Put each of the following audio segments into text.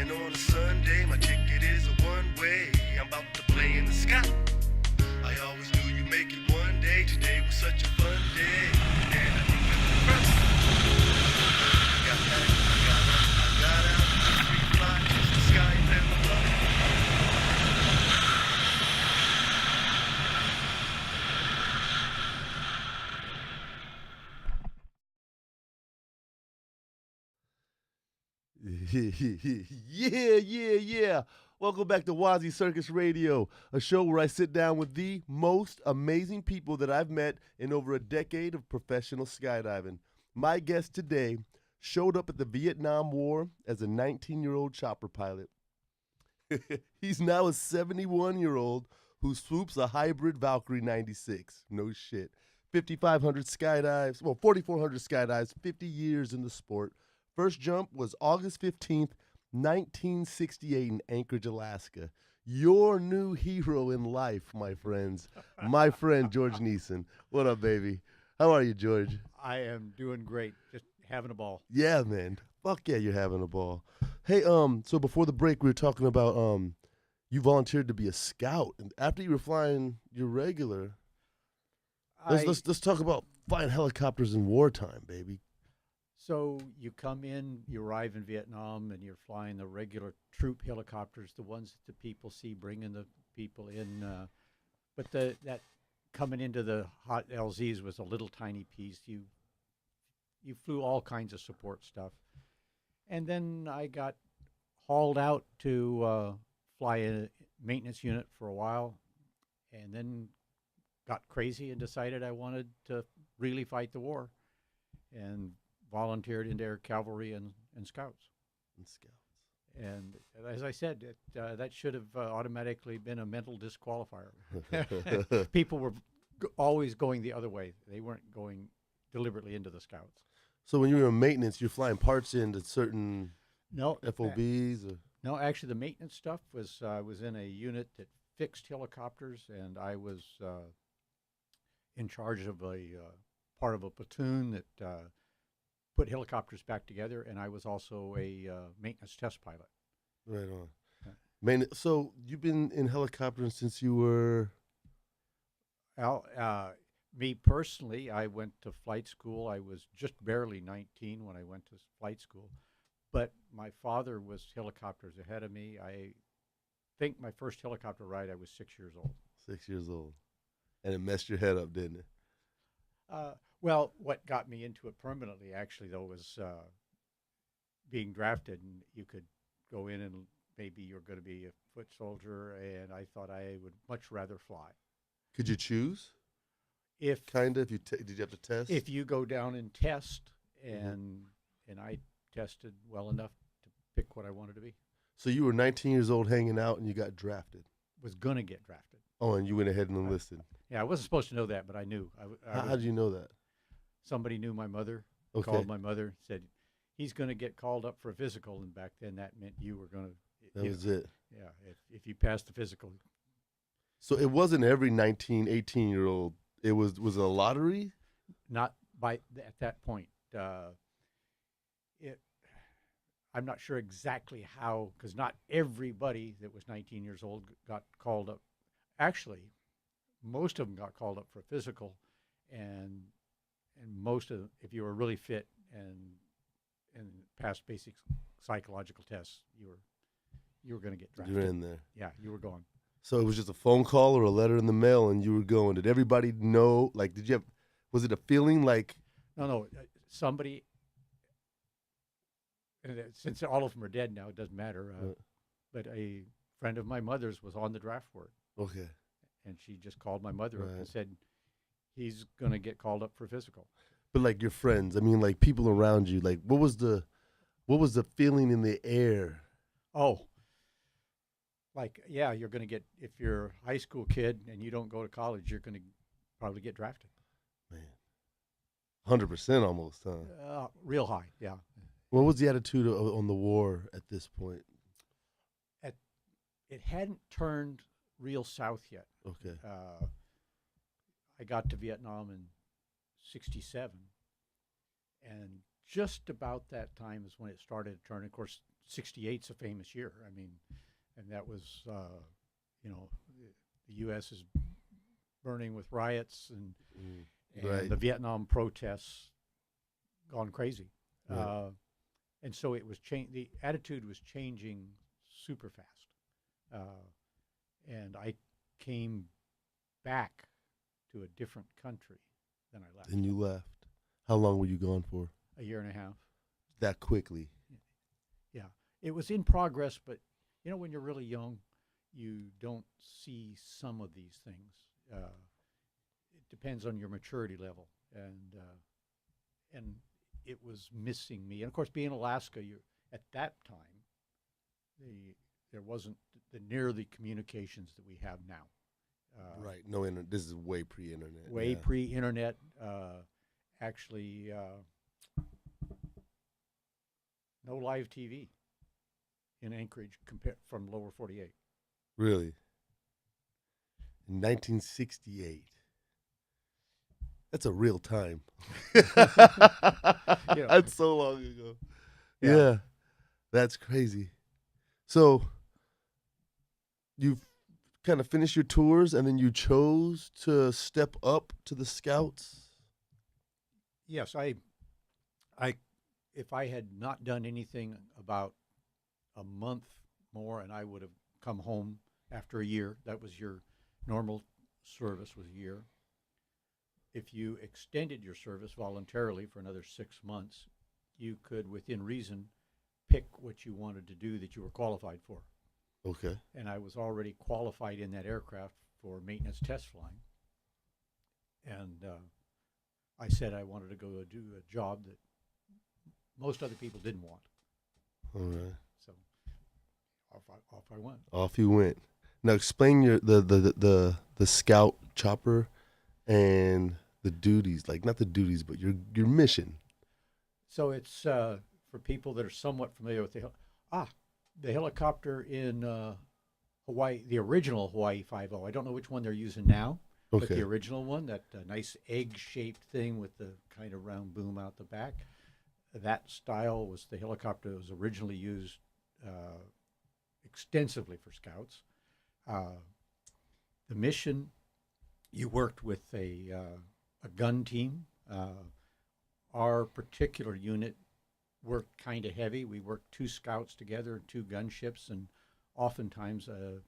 And on a Sunday, my ticket is a one-way. I'm about to play in the sky. I always knew you'd make it one day. Today was such a fun day. And I think I'm the first. I got out, free fly, just the sky and the love. Yeah. Welcome back to WazzyCircus Radio, a show where I sit down with the most amazing people that I've met in over a decade of professional skydiving. My guest today showed up at the Vietnam War as a 19-year-old chopper pilot. He's now a 71-year-old who swoops a hybrid Valkyrie 96. No shit. 5,500 skydives, 4,400 skydives, 50 years in the sport. First jump was August 15th, 1968 in Anchorage, Alaska. Your new hero in life, my friends. My friend, George Nisson. What up, baby? How are you, George? I am doing great. Just having a ball. Yeah, man. Fuck yeah, you're having a ball. Hey, so before the break, we were talking about you volunteered to be a scout. And after you were flying your regular, let's talk about flying helicopters in wartime, baby. So you come in, you arrive in Vietnam, and you're flying the regular troop helicopters, the ones that the people see bringing the people in. But that coming into the hot LZs was a little tiny piece. You flew all kinds of support stuff. And then I got hauled out to fly a maintenance unit for a while, and then got crazy and decided I wanted to really fight the war. And volunteered into Air Cavalry and Scouts. And as I said, that should have automatically been a mental disqualifier. People were always going the other way. They weren't going deliberately into the Scouts. So when you were in maintenance, you're flying parts into certain FOBs? No, actually the maintenance stuff was, I was in a unit that fixed helicopters, and I was in charge of a part of a platoon that put helicopters back together, and I was also a maintenance test pilot. Right on. So you've been in helicopters since you were... Me personally, I went to flight school. I was just barely 19 when I went to flight school, but my father was helicopters ahead of me. I think my first helicopter ride, I was 6 years old. 6 years old. And it messed your head up, didn't it? Well, what got me into it permanently, actually, though, was being drafted, and you could go in and maybe you're going to be a foot soldier, and I thought I would much rather fly. Could you choose? Did you have to test? If you go down and test, and I tested well enough to pick what I wanted to be. So you were 19 years old hanging out, and you got drafted? Was going to get drafted. Oh, and you went ahead and enlisted? Yeah, I wasn't supposed to know that, but I knew. How did you know that? Somebody knew my mother, called my mother, said, he's going to get called up for a physical, and back then that meant you were going to... That was it. Yeah, if you passed the physical. So it wasn't every 19, 18-year-old. It was a lottery? Not at that point. I'm not sure exactly how, because not everybody that was 19 years old got called up. Actually, most of them got called up for a physical, and most of them, if you were really fit and passed basic psychological tests, you were going to get drafted. You were in there. Yeah, you were going. So it was just a phone call or a letter in the mail, and you were going. Did everybody know? Like, was it a feeling like? No. Somebody. And since all of them are dead now, it doesn't matter. But a friend of my mother's was on the draft board. Okay. And she just called my mother up and said, he's going to get called up for physical. But like your friends, I mean, like people around you, like what was the feeling in the air? Oh, like, yeah, you're going to get, if you're a high school kid and you don't go to college, you're going to probably get drafted. Man, 100% almost, huh? Real high, yeah. What was the attitude on the war at this point? It hadn't turned real south yet. Okay. I got to Vietnam in '67, and just about that time is when it started to turn. Of course, 68's a famous year. I mean, and that was, you know, the U.S. is burning with riots and Right. the Vietnam protests gone crazy. Right. And so it was the attitude was changing super fast. And I came back to a different country than I left. And you left. How long were you gone for? A year and a half. That quickly. Yeah. It was in progress, but you know, when you're really young, you don't see some of these things. It depends on your maturity level, and it was missing me. And of course, being in Alaska, you at that time, there wasn't near the communications that we have now. Right. No internet. This is way pre-internet. Way yeah. pre-internet. Actually, no live TV in Anchorage from lower 48. Really? In 1968. That's a real time. Yeah. That's so long ago. Yeah. Yeah. That's crazy. So you've kind of finished your tours and then you chose to step up to the Scouts? Yes, if I had not done anything about a month more, and I would have come home after a year. That was your normal service, was a year. If you extended your service voluntarily for another 6 months, you could, within reason, pick what you wanted to do that you were qualified for. Okay. And I was already qualified in that aircraft for maintenance test flying. And I said I wanted to go do a job that most other people didn't want. All right. So off I went. Off you went. Now explain the Scout chopper and the duties, like not the duties, but your mission. So it's for people that are somewhat familiar with the helicopter in Hawaii, the original Hawaii 5.0. I don't know which one they're using now, but Okay. the original one, that nice egg-shaped thing with the kind of round boom out the back, that style was the helicopter that was originally used extensively for Scouts. The mission, you worked with a gun team. Our particular unit worked kind of heavy. We worked 2 Scouts together, 2 gunships, and oftentimes a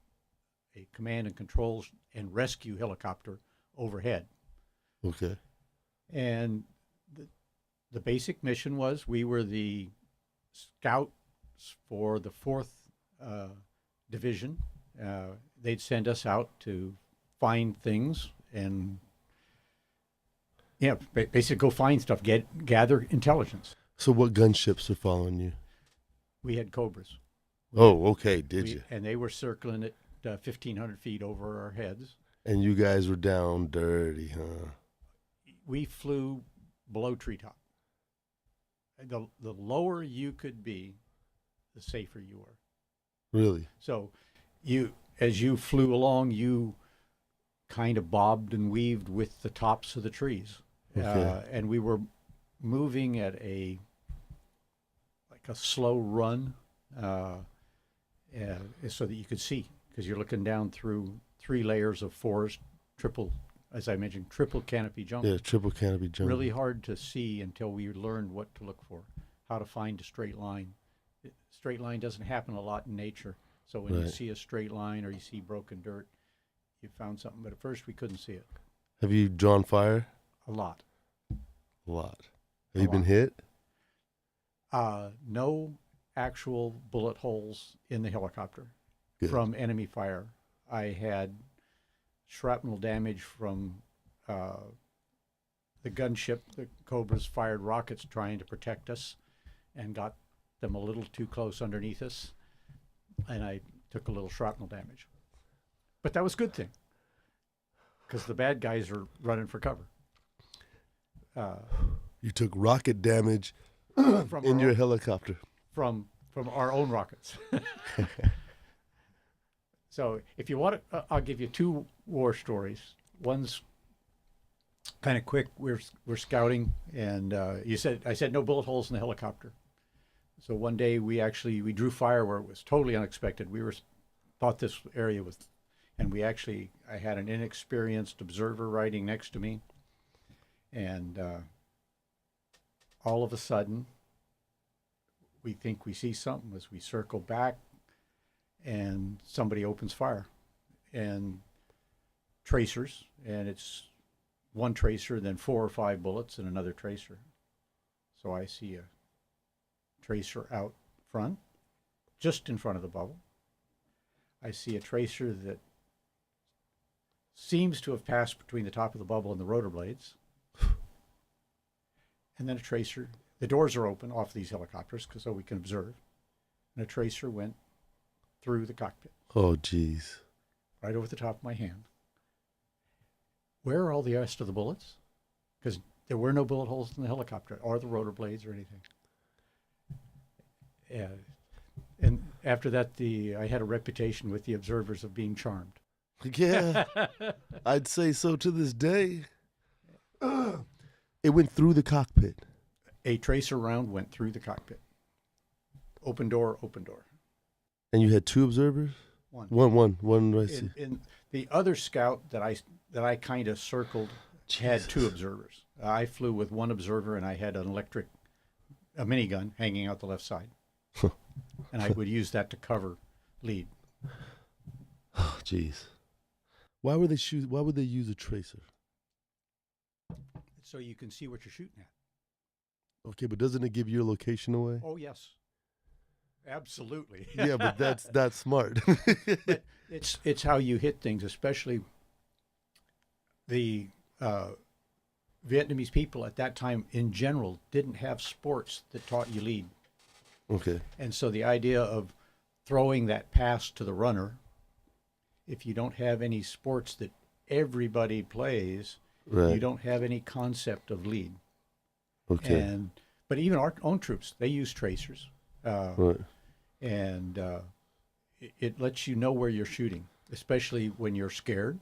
command and control and rescue helicopter overhead. Okay. And the basic mission was we were the Scouts for the 4th Division. They'd send us out to find things and basically go find stuff, gather intelligence. So what gunships are following you? We had Cobras. Oh, okay. Did you? And they were circling at 1,500 feet over our heads. And you guys were down dirty, huh? We flew below treetop. The lower you could be, the safer you were. Really? So as you flew along, you kind of bobbed and weaved with the tops of the trees. Okay. And we were moving at a slow run so that you could see, because you're looking down through 3 layers of forest, as I mentioned, triple canopy jungle. Yeah, triple canopy jungle. Really hard to see until we learned what to look for, how to find a straight line. Straight line doesn't happen a lot in nature. So when you Right. see a straight line or you see broken dirt, you found something. But at first we couldn't see it. Have you drawn fire? A lot. A lot. A Have you been lot. hit? No actual bullet holes in the helicopter Good. from enemy fire. I had shrapnel damage from the gunship. The Cobras fired rockets trying to protect us and got them a little too close underneath us, and I took a little shrapnel damage. But that was a good thing, because the bad guys are running for cover. You took rocket damage From in our your own- helicopter. from our own rockets. So if you want to, I'll give you 2 war stories. One's kind of quick. We're scouting, and I said no bullet holes in the helicopter. So one day we drew fire where it was totally unexpected. Thought this area was, and I had an inexperienced observer riding next to me, and all of a sudden we think we see something as we circle back, and somebody opens fire, and tracers, and it's one tracer, then 4 or 5 bullets, and another tracer. So I see a tracer out front, just in front of the bubble. I see a tracer that seems to have passed between the top of the bubble and the rotor blades. And then a tracer, the doors are open off these helicopters so we can observe. And a tracer went through the cockpit. Oh, geez. Right over the top of my hand. Where are all the rest of the bullets? Because there were no bullet holes in the helicopter or the rotor blades or anything. Yeah. And after that, I had a reputation with the observers of being charmed. Yeah, I'd say so to this day. It went through the cockpit. A tracer round went through the cockpit. Open door, open door. And you had 2 observers? One. I see. In the other scout that I kind of circled had 2 observers. I flew with 1 observer, and I had a minigun hanging out the left side. And I would use that to cover lead. Oh, jeez. Why would they use a tracer? So you can see what you're shooting at. Okay, but doesn't it give your location away? Oh, yes. Absolutely. Yeah, but that's smart. But it's how you hit things, especially the Vietnamese people at that time in general didn't have sports that taught you lead. Okay. And so the idea of throwing that pass to the runner, if you don't have any sports that everybody plays, right, you don't have any concept of lead. Okay. But even our own troops, they use tracers. Right. And it lets you know where you're shooting, especially when you're scared.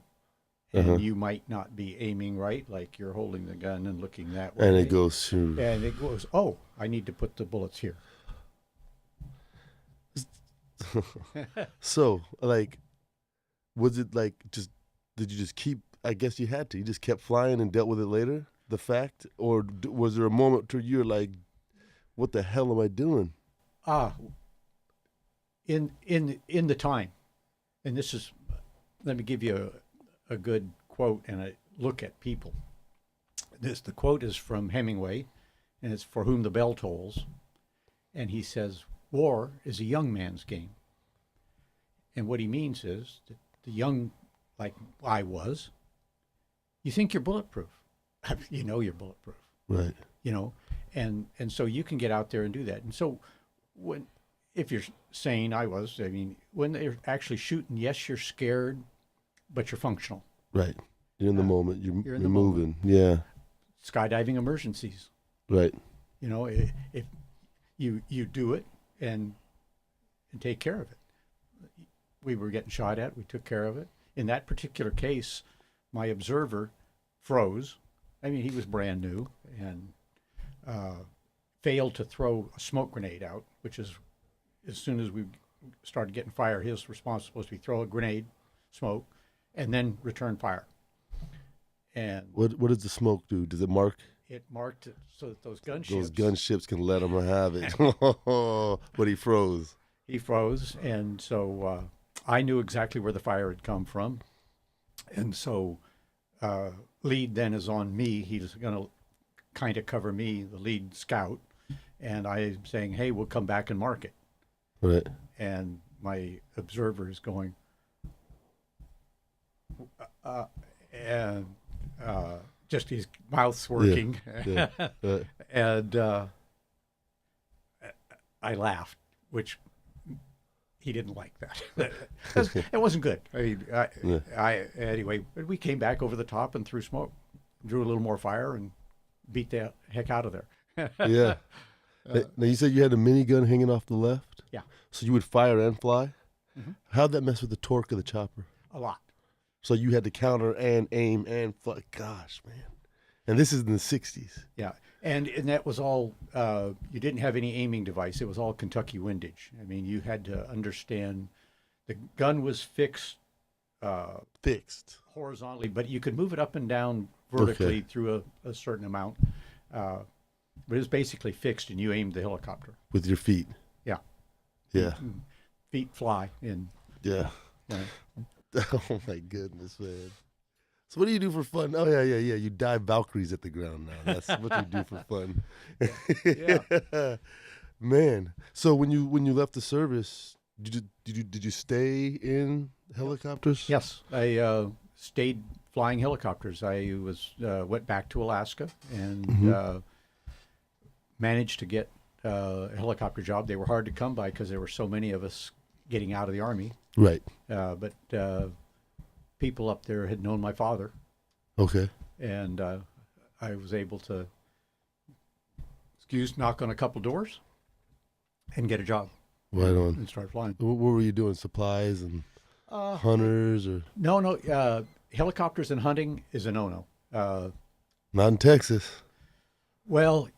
And you might not be aiming right, like you're holding the gun and looking that way. And it goes through. And it goes, oh, I need to put the bullets here. So, like, was it like did you just keep, I guess you had to, you just kept flying and dealt with it later, the fact? Or was there a moment where you're like, what the hell am I doing? In the time, and this is, let me give you a good quote and a look at people. The quote is from Hemingway, and it's "For whom the bell tolls," and he says, "War is a young man's game." And what he means is that the young, like I was, you think you're bulletproof. You know you're bulletproof. Right. You know, and so you can get out there and do that. And so if you're saying when they're actually shooting, yes, you're scared, but you're functional. Right. You're in the moment. You're moving. Moment. Yeah. Skydiving emergencies. Right. You know, if you do it and take care of it. We were getting shot at. We took care of it. In that particular case, my observer froze. I mean, he was brand new and failed to throw a smoke grenade out, which is, as soon as we started getting fire, his response was supposed to be throw a grenade, smoke, and then return fire. And what does the smoke do? Does it mark? It marked it so that those gunships can let him have it. But he froze. He froze, and so I knew exactly where the fire had come from. And so lead then is on me. He's going to kind of cover me, the lead scout. And I'm saying, hey, we'll come back and mark it. Right. And my observer is going, and just his mouth's working. Yeah. Right. And I laughed, which he didn't like that. It wasn't good. I mean, anyway, we came back over the top and threw smoke, drew a little more fire, and beat the heck out of there. Yeah. Now, you said you had a minigun hanging off the left? Yeah. So you would fire and fly? Mm-hmm. How'd that mess with the torque of the chopper? A lot. So you had to counter and aim and fly. Gosh, man. And this is in the 60s. Yeah, and that was all. You didn't have any aiming device. It was all Kentucky windage. I mean, you had to understand the gun was fixed horizontally, but you could move it up and down vertically through a certain amount. But it was basically fixed, and you aimed the helicopter With your feet. Yeah. Yeah. Feet fly in. Yeah. Yeah. Oh my goodness, man. So what do you do for fun? Oh yeah. You dive Valkyries at the ground now. That's what you do for fun. Yeah. Man. So when you left the service, did you stay in helicopters? Yes, I stayed flying helicopters. I went back to Alaska and managed to get a helicopter job. They were hard to come by because there were so many of us getting out of the Army. Right. But people up there had known my father. Okay. And I was able to knock on a couple doors and get a job. Right on. And start flying. What were you doing? Supplies and hunters or? No. Helicopters and hunting is a no-no. Not in Texas. Well,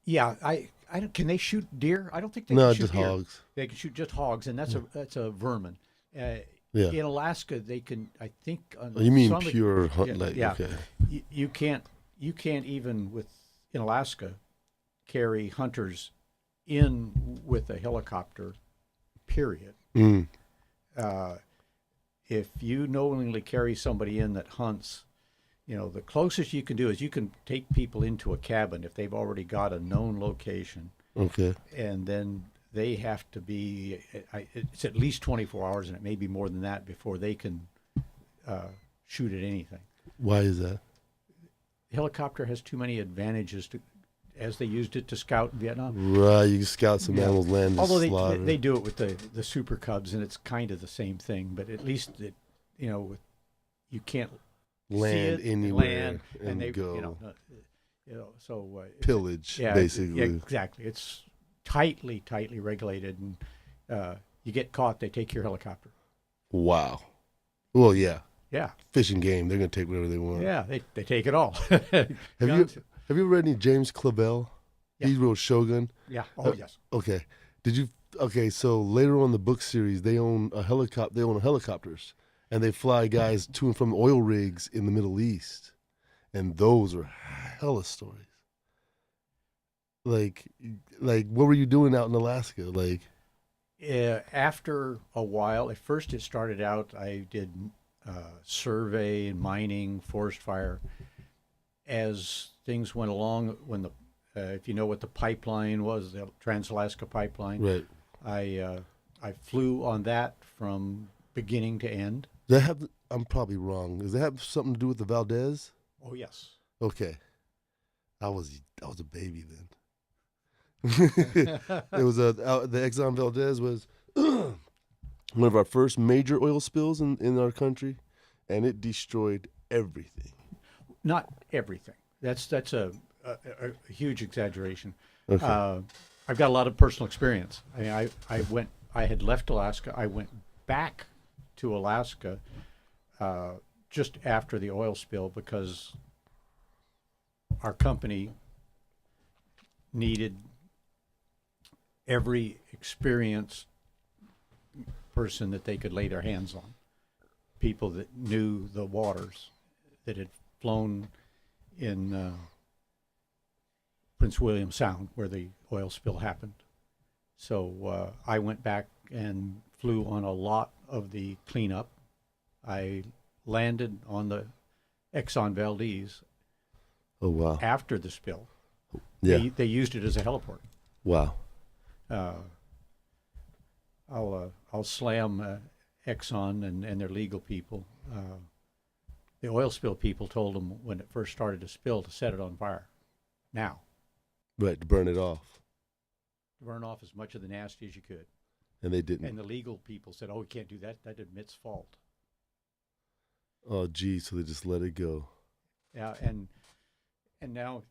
yeah. I don't. Can they shoot deer? I don't think they No, can shoot just deer. hogs. They can shoot just hogs, and that's a vermin. Yeah. In Alaska, they can. I think. Oh, you mean some- pure hunt? Yeah. Okay. You can't even in Alaska carry hunters in with a helicopter. Period. Mm. If you knowingly carry somebody in that hunts, the closest you can do is you can take people into a cabin if they've already got a known location. Okay. And then they have to be, it's at least 24 hours, and it may be more than that before they can shoot at anything. Why is that? The helicopter has too many advantages as they used it to scout in Vietnam. Right, you can scout some animals, land, Although slaughter. they do it with the Super Cubs, and it's kind of the same thing, but at least you can't land see it, anywhere and they go. Pillage, basically. Yeah, exactly. It's tightly regulated, and you get caught, they take your helicopter. Wow. Well, yeah. Yeah. Fish and game, they're going to take whatever they want. Yeah, they take it all. Have you ever read any James Clavell? Yeah. He wrote Shogun. Yeah. Oh, yes. Okay. Okay, so later on in the book series, they own helicopters, and they fly guys to and from oil rigs in the Middle East, and those are hella stories. Like, what were you doing out in Alaska? Like, after a while, at first it started out, I did survey and mining, forest fire. As things went along, when if you know what the pipeline was, the Trans-Alaska Pipeline, right? I flew on that from beginning to end. Does that have? I'm probably wrong. Does that have something to do with the Valdez? Oh yes. Okay, I was a baby then. It was the Exxon Valdez was one of our first major oil spills in our country, and it destroyed everything. Not everything. That's a huge exaggeration. Okay. I've got a lot of personal experience. I had left Alaska. I went back to Alaska just after the oil spill because our company needed every experienced person that they could lay their hands on, people that knew the waters, that had flown in Prince William Sound where the oil spill happened. So I went back and flew on a lot of the cleanup. I landed on the Exxon Valdez. Oh wow! After the spill, Yeah. they used it as a heliport. Wow. I'll slam Exxon and their legal people. The oil spill people told them when it first started to spill to set it on fire. Now. Right, to burn it off. Burn off as much of the nasty as you could. And they didn't. And the legal people said, "Oh, we can't do that. That admits fault." Oh, geez, so they just let it go. Yeah, and now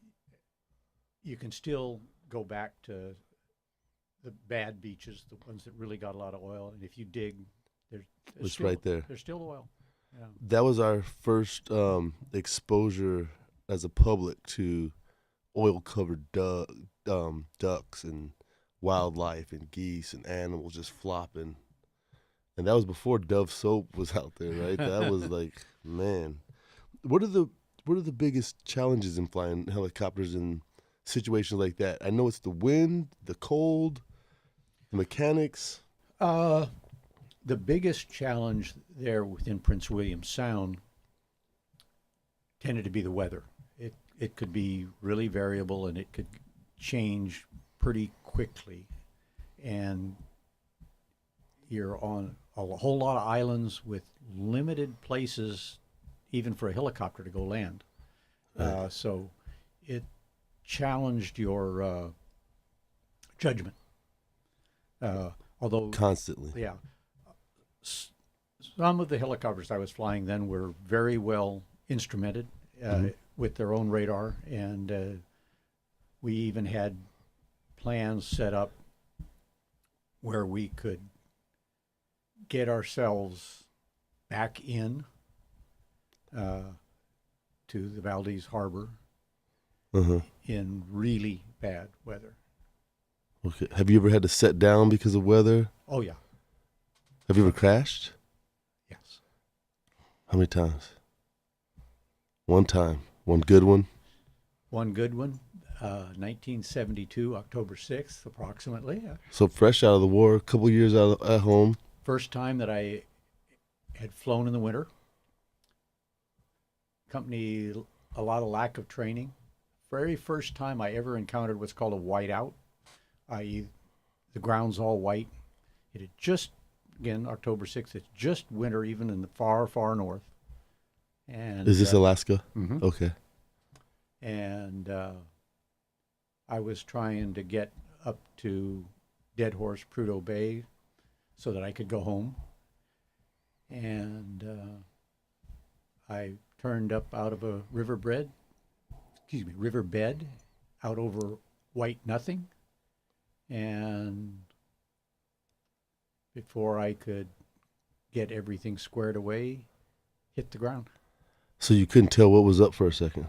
you can still go back to the bad beaches, the ones that really got a lot of oil. And if you dig, It's right there. There's still oil. Yeah. That was our first exposure as a public to oil-covered ducks and wildlife and geese and animals just flopping. And that was before Dove soap was out there, right? That was like, man. What are the biggest challenges in flying helicopters in situations like that? I know it's the wind, the cold, the mechanics. The biggest challenge there within Prince William Sound tended to be the weather. It could be really variable and it could change pretty quickly. And you're on a whole lot of islands with limited places even for a helicopter to go land. So it challenged your judgment. Although Constantly. Yeah. Some of the helicopters I was flying then were very well instrumented with their own radar, and we even had plans set up where we could get ourselves back in to the Valdez Harbor in really bad weather. Okay. Have you ever had to set down because of weather? Oh, yeah. Have you ever crashed? Yes. How many times? One time. One good one? One good one, 1972, October 6th, approximately. So fresh out of the war, a couple years out at home. First time that I had flown in the winter. Company, a lot of lack of training. Very first time I ever encountered what's called a whiteout, i.e. the ground's all white. It had just, again, October 6th, it's just winter even in the far, far north. And Is this Alaska? Mhm. Okay. And I was trying to get up to Dead Horse, Prudhoe Bay, so that I could go home. And I turned up out of a riverbed out over white nothing. And before I could get everything squared away, hit the ground. So you couldn't tell what was up for a second?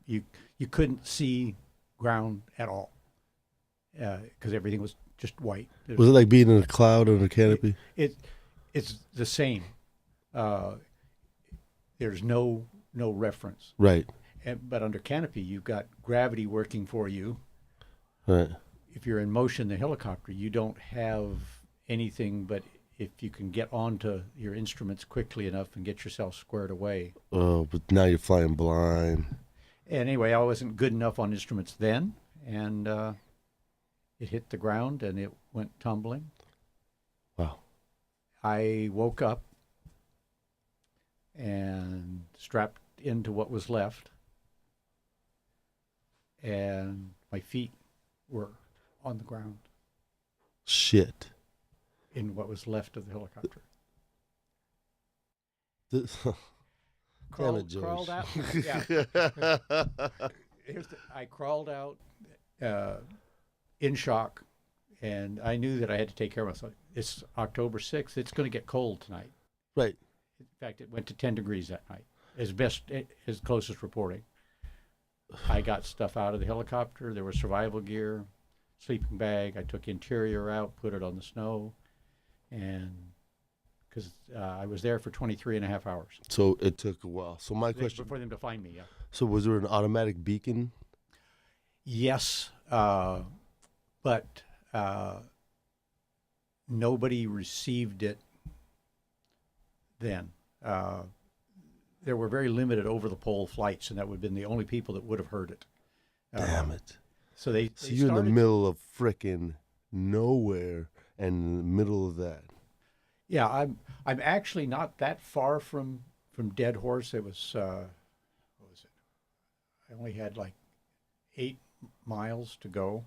You couldn't see ground at all because everything was just white. Was it like being in a cloud on a canopy? It's the same. There's no reference. Right. But under canopy, you've got gravity working for you. Right. If you're in motion, the helicopter, you don't have anything but if you can get onto your instruments quickly enough and get yourself squared away. Oh, but now you're flying blind. And anyway, I wasn't good enough on instruments then, and it hit the ground and it went tumbling. Wow. I woke up and strapped into what was left, and my feet were on the ground Shit. in what was left of the helicopter. Damn it, George. Crawled out. Yeah. I crawled out in shock, and I knew that I had to take care of myself. It's October 6th. It's going to get cold tonight. Right. In fact, it went to 10 degrees that night, as closest reporting. I got stuff out of the helicopter. There was survival gear, sleeping bag. I took interior out, put it on the snow, and because I was there for 23 and a half hours. So it took a while. So my question... For them to find me, yeah. So was there an automatic beacon? Yes, but nobody received it then. There were very limited over-the-pole flights, and that would have been the only people that would have heard it. Damn it. So they you're in the middle of frickin' nowhere and in the middle of that. Yeah, I'm actually not that far from Dead Horse. It was what was it? I only had like 8 miles to go.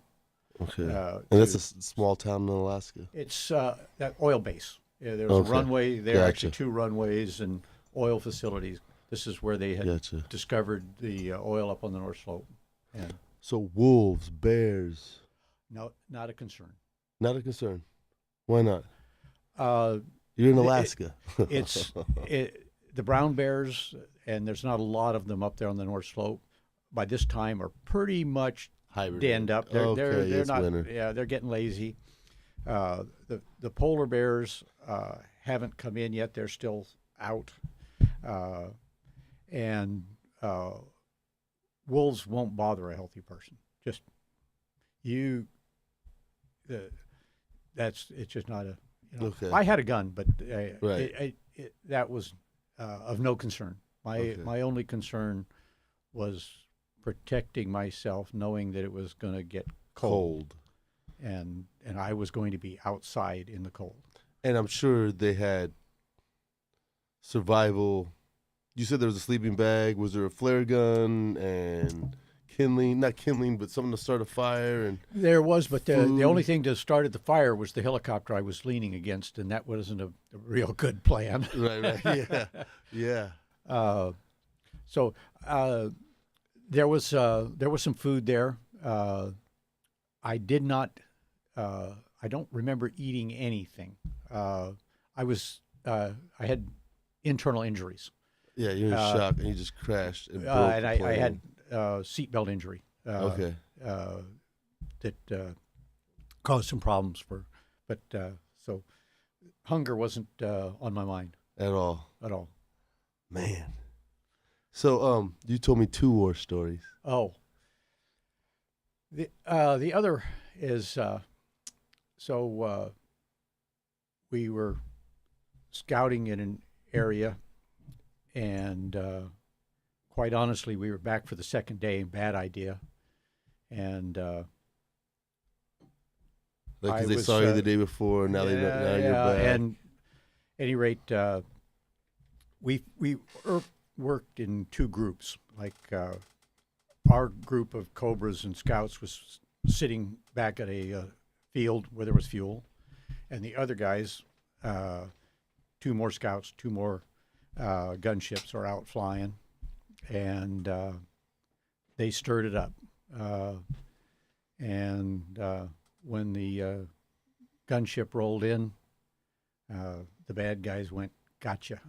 Okay. And that's a small town in Alaska. It's that oil base. Yeah, there was a runway there, Gotcha. actually 2 runways and oil facilities. This is where they had discovered the oil up on the North Slope. And so wolves, bears. no, not a concern. Not a concern. Why not? You're in Alaska. the brown bears, and there's not a lot of them up there on the North Slope, by this time are pretty much denned up. They're not. Winter. Yeah, they're getting lazy. The polar bears haven't come in yet. They're still out, and wolves won't bother a healthy person. Just you. It's just not a. Okay. I had a gun, but Right. that was of no concern. My only concern was protecting myself, knowing that it was going to get cold, and I was going to be outside in the cold. And I'm sure they had survival. You said there was a sleeping bag. Was there a flare gun and kindling? Not kindling, but something to start a fire. And There was, but the food. only thing that started the fire was the helicopter I was leaning against, and that wasn't a real good plan. right, yeah, yeah. So there was some food there. I did not. I don't remember eating anything. I had internal injuries. Yeah, you're in shock and you just crashed and broke And the I plane. had seatbelt injury. Okay. That caused some problems but so hunger wasn't on my mind At all. at all. Man. So you told me 2 war stories. Oh, the other is we were scouting in an area, and quite honestly, we were back for the second day. Bad idea, and Like, I because they was, saw you the day before, now they know, now you're back. And at any rate, we worked in 2 groups. Like our group of Cobras and Scouts was sitting back at a field where there was fuel, and the other guys, 2 more Scouts, 2 more gunships are out flying, and they stirred it up. When the gunship rolled in, the bad guys went, "Gotcha."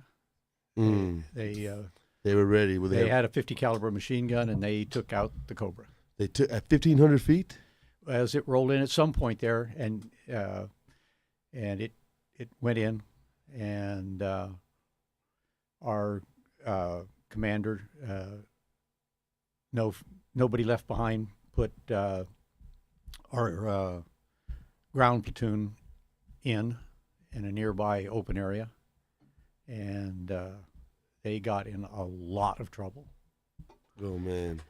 Mm. They were ready. Were They had a 50 caliber machine gun, and they took out the Cobra They took at 1,500 feet. as it rolled in at some point there, and it went in, and our commander, nobody left behind, put our ground platoon in a nearby open area, and they got in a lot of trouble. Oh man!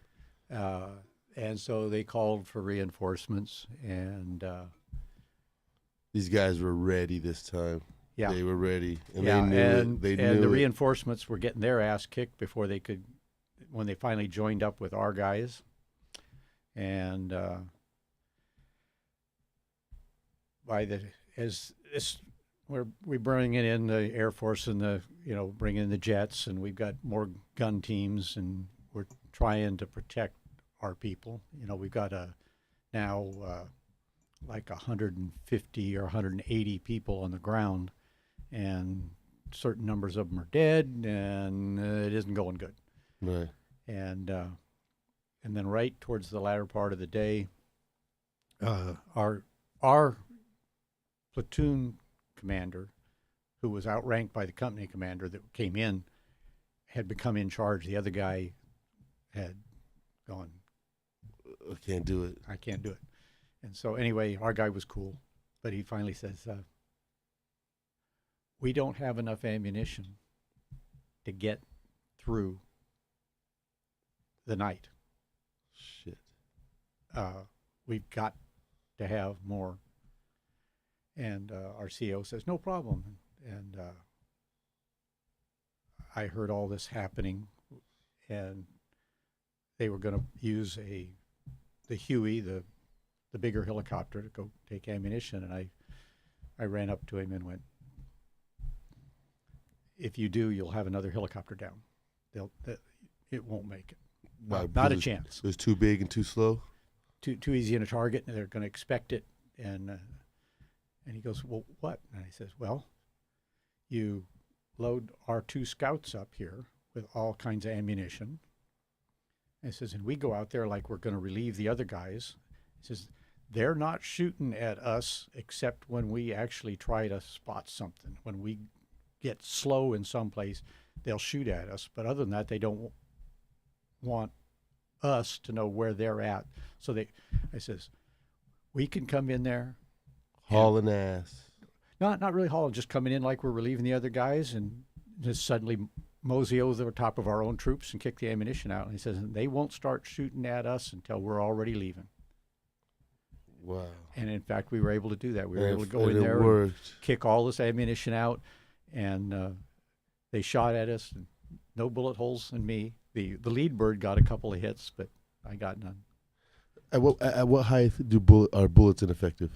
And so they called for reinforcements, and These guys were ready this time. yeah, They were ready, and yeah, they knew and it. They and knew the it. reinforcements were getting their ass kicked before they could, when they finally joined up with our guys, and we bring it in the Air Force and bring in the jets, and we've got more gun teams, and we're trying to protect our people. We've got now like 150 or 180 people on the ground, and certain numbers of them are dead, and it isn't going good. Right. And then right towards the latter part of the day, our platoon commander, who was outranked by the company commander that came in, had become in charge. The other guy had gone, I can't do it. "I can't do it." And so anyway, our guy was cool, but he finally says, "We don't have enough ammunition to get through the night. Shit. We've got to have more." And our CO says, "No problem." And I heard all this happening, and they were going to use the Huey, the bigger helicopter, to go take ammunition. And I ran up to him and went, "If you do, you'll have another helicopter down. It won't make it. Why, Not a because chance. It was too big and too slow. Too easy in a target, and they're going to expect it." And he goes, "Well, what?" And I says, "Well, you load our 2 scouts up here with all kinds of ammunition. And he says, and we go out there like we're going to relieve the other guys. He says, they're not shooting at us except when we actually try to spot something. When we get slow in some place, they'll shoot at us. But other than that, they don't want us to know where they're at. So I says, we can come in there. Hauling ass. Not really hauling, just coming in like we're relieving the other guys and just suddenly mosey over the top of our own troops and kick the ammunition out. And he says, they won't start shooting at us until we're already leaving. Wow. And in fact, we were able to do that. We were able to go and in there worked. and kick all this ammunition out. And they shot at us. And no bullet holes in me. The lead bird got a couple of hits, but I got none. At what height are bullets ineffective?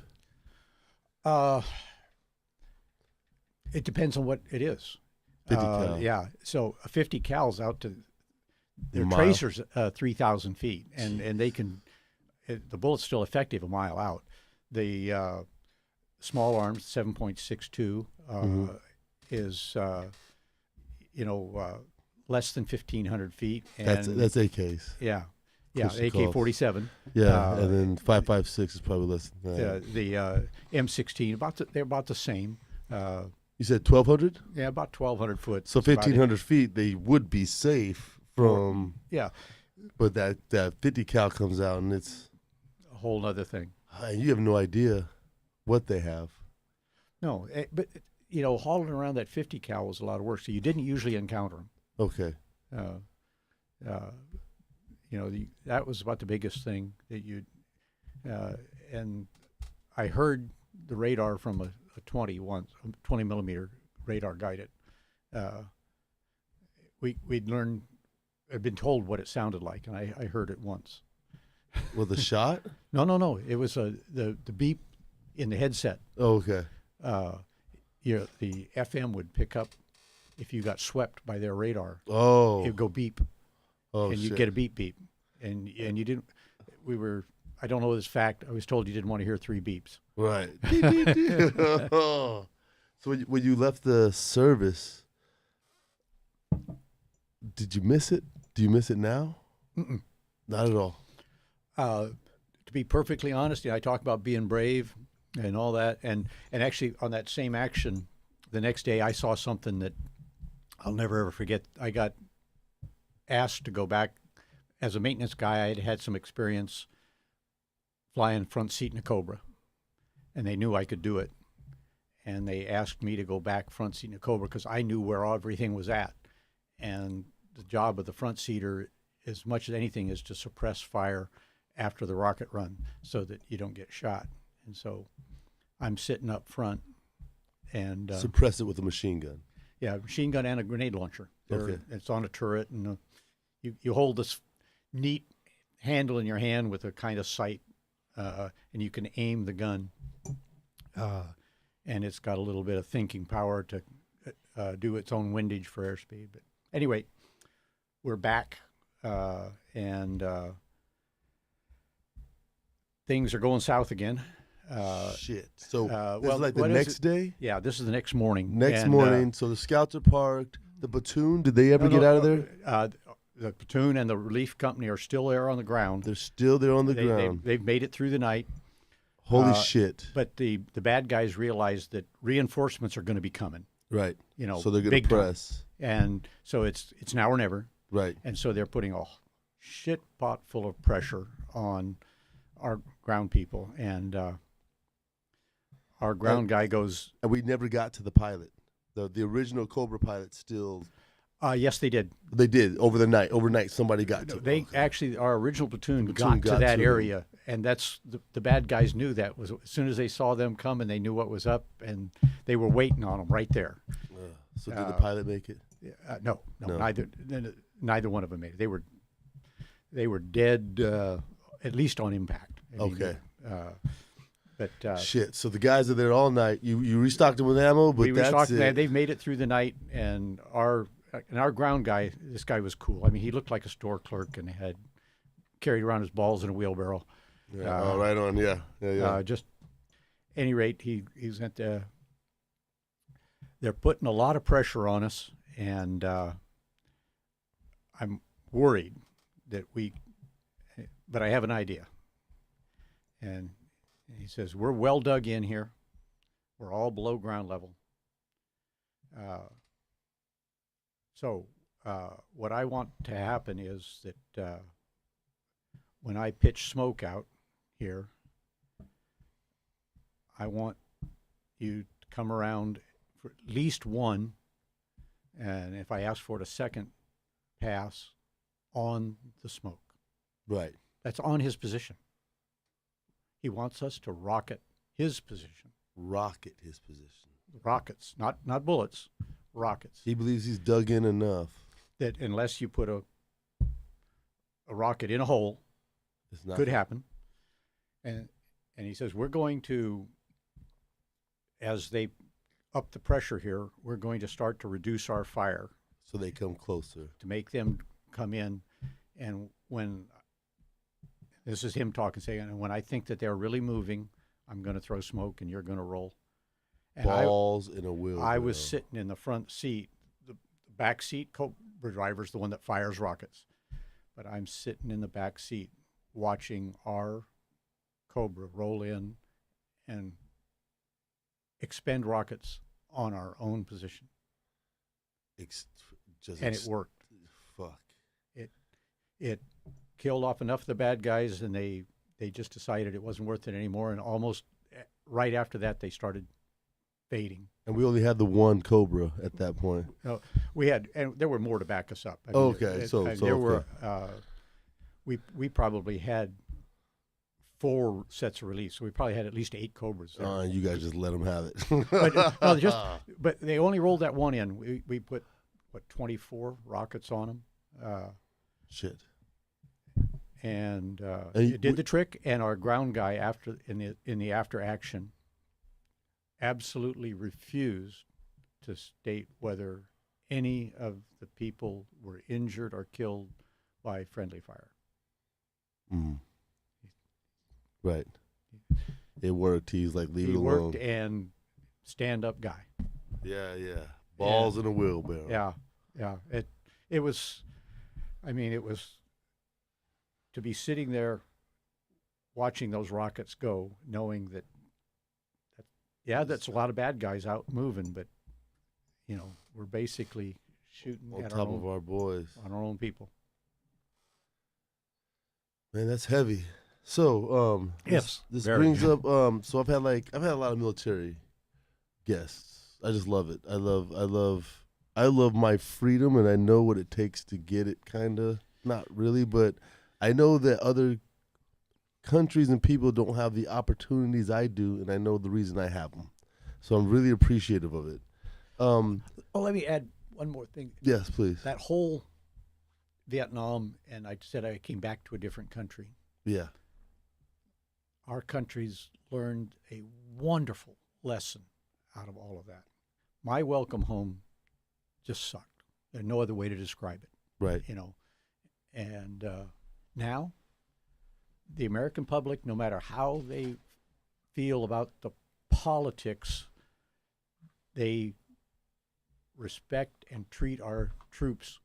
It depends on what it is. 50 cal. Yeah. So a 50 cal's out to their Mile. tracers 3,000 feet, and they can. The bullet's still effective a mile out. The small arms 7.62 is less than 1,500 feet. And That's AKs. Yeah. Close to AK-47. Yeah, and then 5.56 is probably less than that. The M16 they're about the same. You said 1,200? Yeah, about 1,200 foot. So 1,500 feet, they would be safe from. Yeah. But that 50 cal comes out, and it's A whole other thing. you have no idea what they have. No, but hauling around that 50 cal was a lot of work. So you didn't usually encounter them. Okay. That was about the biggest thing that and I heard the radar from a 20 millimeter radar guided. We'd learned, I'd been told what it sounded like, and I heard it once. With a shot? No. It was the beep in the headset. Oh, okay. The FM would pick up if you got swept by their radar. Oh. It would go beep. Oh, and you get a beep, and you didn't. I don't know this fact. I was told you didn't want to hear 3 beeps. Right. So when you left the service, did you miss it? Do you miss it now? Mm-mm. Not at all. To be perfectly honest, I talk about being brave and all that, and actually on that same action, the next day I saw something that I'll never ever forget. I got asked to go back as a maintenance guy. I had had some experience flying front seat in a Cobra, and they knew I could do it. And they asked me to go back front seat in a Cobra because I knew where everything was at. And the job of the front seater, as much as anything, is to suppress fire after the rocket run so that you don't get shot. And so I'm sitting up front and suppress it with a machine gun. Yeah, machine gun and a grenade launcher. Okay. It's on a turret, and you hold this neat handle in your hand with a kind of sight, and you can aim the gun. And it's got a little bit of thinking power to do its own windage for airspeed. But anyway, we're back, and things are going south again. Shit. So this well, is like the next day? Yeah, this is the next morning. Next And, morning. So the scouts are parked. The platoon, did they ever get out of there? The platoon and the relief company are still there on the ground. They're still there on the ground. They've made it through the night. Holy shit. But the bad guys realize that reinforcements are going to be coming. Right. So they're going big to press. time. And so it's now or never. Right. And so they're putting a shit pot full of pressure on our ground people. And our ground guy goes... And we never got to the pilot. The original Cobra pilot still... Yes, they did. They did over the night. Overnight, somebody got to. They actually, our original platoon got to that area, and that's the bad guys knew that was as soon as they saw them come, and they knew what was up, and they were waiting on them right there. So did the pilot make it? No, neither one of them made it. They were dead, at least on impact. Okay. But shit. So the guys are there all night. You restocked them with ammo, but we that's it. They've made it through the night, and our ground guy, this guy was cool. I mean, he looked like a store clerk and had carried around his balls in a wheelbarrow. Yeah, right on. Yeah. Just any rate, he was at the. they're putting a lot of pressure on us, and I'm worried that but I have an idea. And he says, we're well dug in here. We're all below ground level. So what I want to happen is that when I pitch smoke out here, I want you to come around for at least one, and if I ask for it, a second pass on the smoke. Right. That's on his position. He wants us to rocket his position. Rocket his position. Rockets, not bullets, rockets. He believes he's dug in enough. That unless you put a rocket in a hole, It's not could happen. And he says, we're going to, as they up the pressure here, we're going to start to reduce our fire. So they come closer. To make them come in. And when, this is him talking, saying, and when I think that they're really moving, I'm going to throw smoke and you're going to roll. And Balls in a wheel. I was sitting in the front seat. The back seat, Cobra driver's the one that fires rockets. But I'm sitting in the back seat watching our Cobra roll in and expend rockets on our own position. And it worked. Fuck. It killed off enough of the bad guys, and they just decided it wasn't worth it anymore. And almost right after that, they started fading. And we only had the one Cobra at that point. No, we had, and there were more to back us up. I mean, Okay, we probably had 4 sets of release, so we probably had at least 8 Cobras there. And you guys just let them have it. but they only rolled that one in. We put 24 rockets on them. Shit. And it did the trick. And our ground guy in the after action absolutely refused to state whether any of the people were injured or killed by friendly fire. Mm. Right. It worked. He's like, leave it alone. He worked and stand-up guy. Yeah. Balls in a wheelbarrow. Yeah. It was, I mean, it was to be sitting there watching those rockets go, knowing that that's a lot of bad guys out moving, but, we're basically shooting on at top of our boys. On our own people. Man, that's heavy. So, yes, this brings up. So I've had a lot of military guests. I just love it. I love my freedom, and I know what it takes to get it. Kinda, not really, but I know that other countries and people don't have the opportunities I do, and I know the reason I have them. So I'm really appreciative of it. Let me add one more thing. Yes, please. That whole Vietnam, and I said I came back to a different country. Yeah. Our countries learned a wonderful lesson out of all of that. My welcome home just sucked. There's no other way to describe it. Right. And now the American public, no matter how they feel about the politics, they respect and treat our troops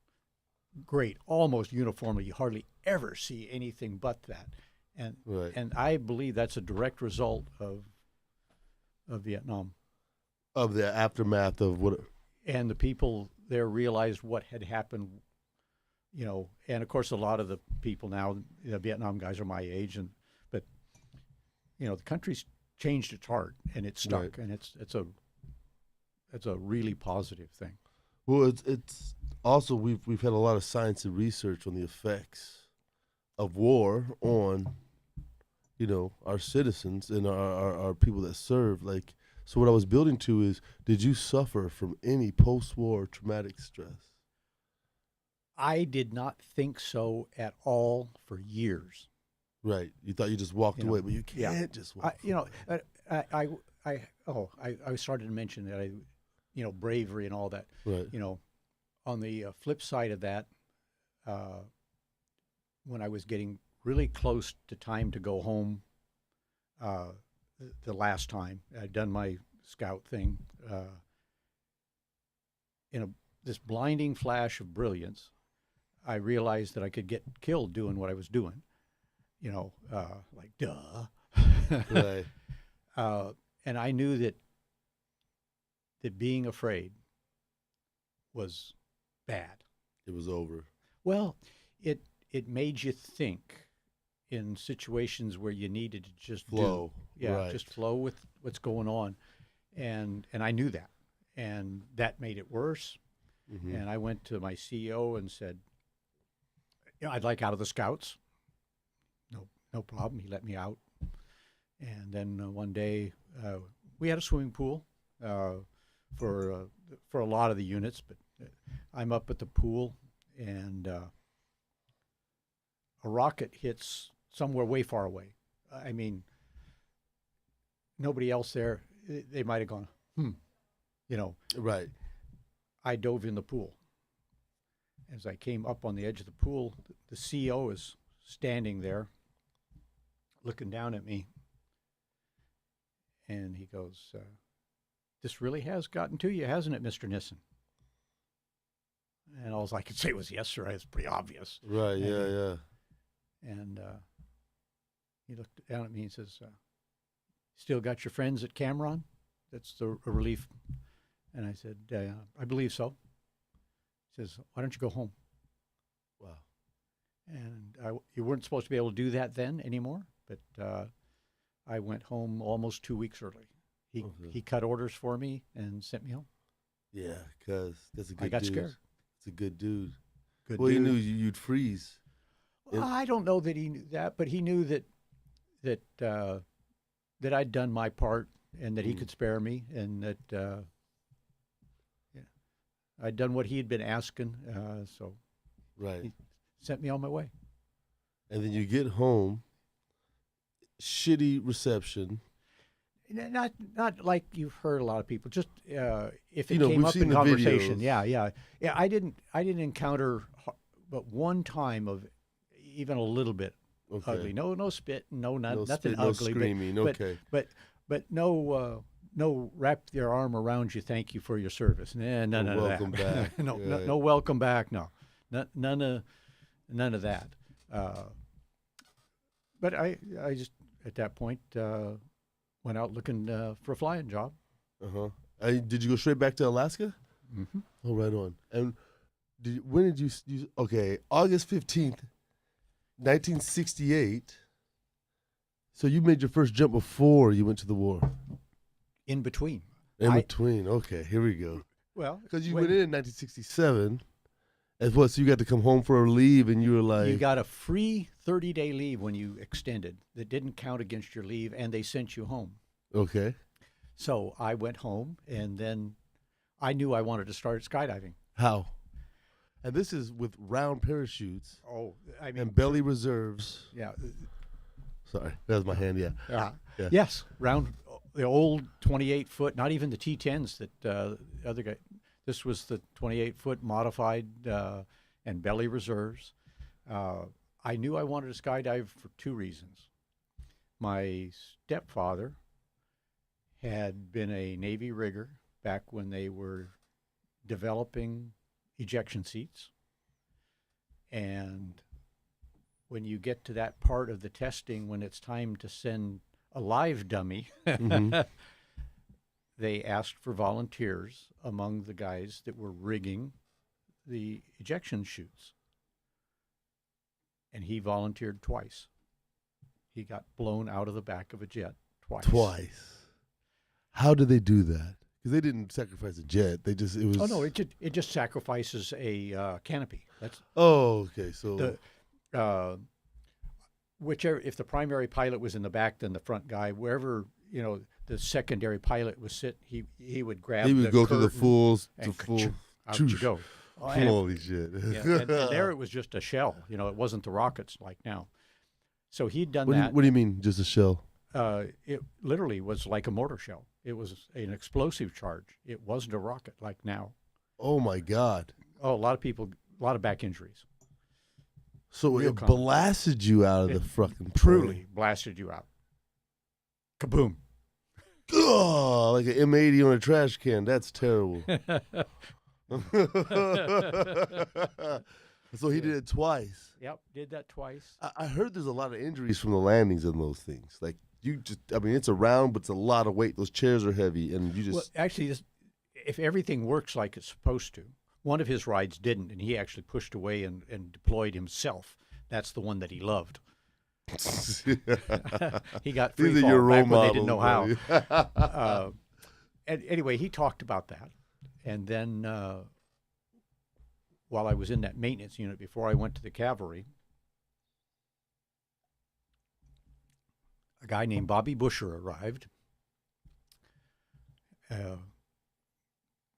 great, almost uniformly. You hardly ever see anything but that. And I believe that's a direct result of Vietnam. Of the aftermath of what. And the people there realized what had happened, and of course a lot of the people now, the Vietnam guys are my age, but the country's changed its heart and it's stuck, right. And it's a really positive thing. Well, it's also we've had a lot of science and research on the effects of war on, our citizens and our people that serve. So what I was building to is, did you suffer from any post-war traumatic stress? I did not think so at all for years. Right. You thought you just walked away, but you can't just walk away. I started to mention that bravery and all that. Right. On the flip side of that, when I was getting really close to time to go home, the last time I'd done my scout thing, this blinding flash of brilliance, I realized that I could get killed doing what I was doing. Like duh. Right. And I knew that being afraid was bad. It was over. Well, it made you think in situations where you needed to just Flow. Right. Just flow with what's going on, and I knew that, and that made it worse. Mm-hmm. And I went to my CEO and said, I'd like out of the Scouts. No problem. He let me out. And then one day we had a swimming pool for a lot of the units, but I'm up at the pool, and a rocket hits somewhere way far away. I mean, nobody else there. They might have gone, Right. I dove in the pool. As I came up on the edge of the pool, the CEO is standing there looking down at me. And he goes, this really has gotten to you, hasn't it, Mr. Nisson? And all I could say was, yes, sir. It's pretty obvious. Right, yeah. And he looked down at me and says, still got your friends at Cameron? That's a relief. And I said, I believe so. He says, why don't you go home? Wow. And you weren't supposed to be able to do that then anymore, but I went home almost 2 weeks early. He cut orders for me and sent me home. Yeah, because that's a good dude. I got scared. It's a good dude. Good well, dude. he knew you'd freeze. Well, I don't know that he knew that, but he knew that I'd done my part and that he could spare me, and that I'd done what he had been asking. So right. He sent me on my way. And then you get home, shitty reception. Not like you've heard a lot of people. Just if it You know, came we've up seen in the conversation, videos. yeah. I didn't encounter, but one time of even a little bit ugly. No spit, nothing spit, ugly. no screaming. Okay, but no wrap your arm around you. Thank you for your service. None of welcome that. back. no welcome back. No, none of that. But I just at that point. Went out looking for a flying job. Did you go straight back to Alaska? Mm-hmm. Oh, right on. And when did you? Okay, August 15th, 1968. So you made your first jump before you went to the war. In between. Between. Okay, here we go. Well, because you went in 1967. As what? So you got to come home for a leave, and you were like, you got a free 30-day leave when you extended that didn't count against your leave, and they sent you home. Okay. So I went home, and then I knew I wanted to start skydiving. How? And this is with round parachutes. Oh, I mean, and belly reserves. Yeah. Sorry, that was my hand. Yeah. Yeah. Yes, round the old 28-foot, not even the T10s that the other guy. This was the 28-foot modified and belly reserves. I knew I wanted to skydive for two reasons. My stepfather had been a Navy rigger back when they were developing ejection seats. And when you get to that part of the testing, when it's time to send a live dummy, they asked for volunteers among the guys that were rigging the ejection chutes. And he volunteered twice. He got blown out of the back of a jet twice. How did they do that? Because they didn't sacrifice a jet. It was. Oh no! It just sacrifices a canopy. That's. Oh, okay. So whichever, if the primary pilot was in the back, then the front guy, wherever the secondary pilot was sit, he would grab. He would go through the fulls. Out you go. Holy shit! And there it was just a shell. It wasn't the rockets like now. So he'd done that. What do you mean, just a shell? It literally was like a mortar shell. It was an explosive charge. It wasn't a rocket like now. Oh my God! Oh, a lot of back injuries. So it blasted you out of the fucking plane. Truly blasted you out. Kaboom! Oh, like an M80 on a trash can. That's terrible. So he did it twice. Yep, did that twice. I heard there's a lot of injuries from the landings in those things. Like I mean, it's a round, but it's a lot of weight. Those chairs are heavy, and you just. Well, actually, if everything works like it's supposed to, one of his rides didn't, and he actually pushed away and deployed himself. That's the one that he loved. He got free fall back when they didn't know how. And anyway, he talked about that, and then while I was in that maintenance unit before I went to the cavalry, a guy named Bobby Busher arrived.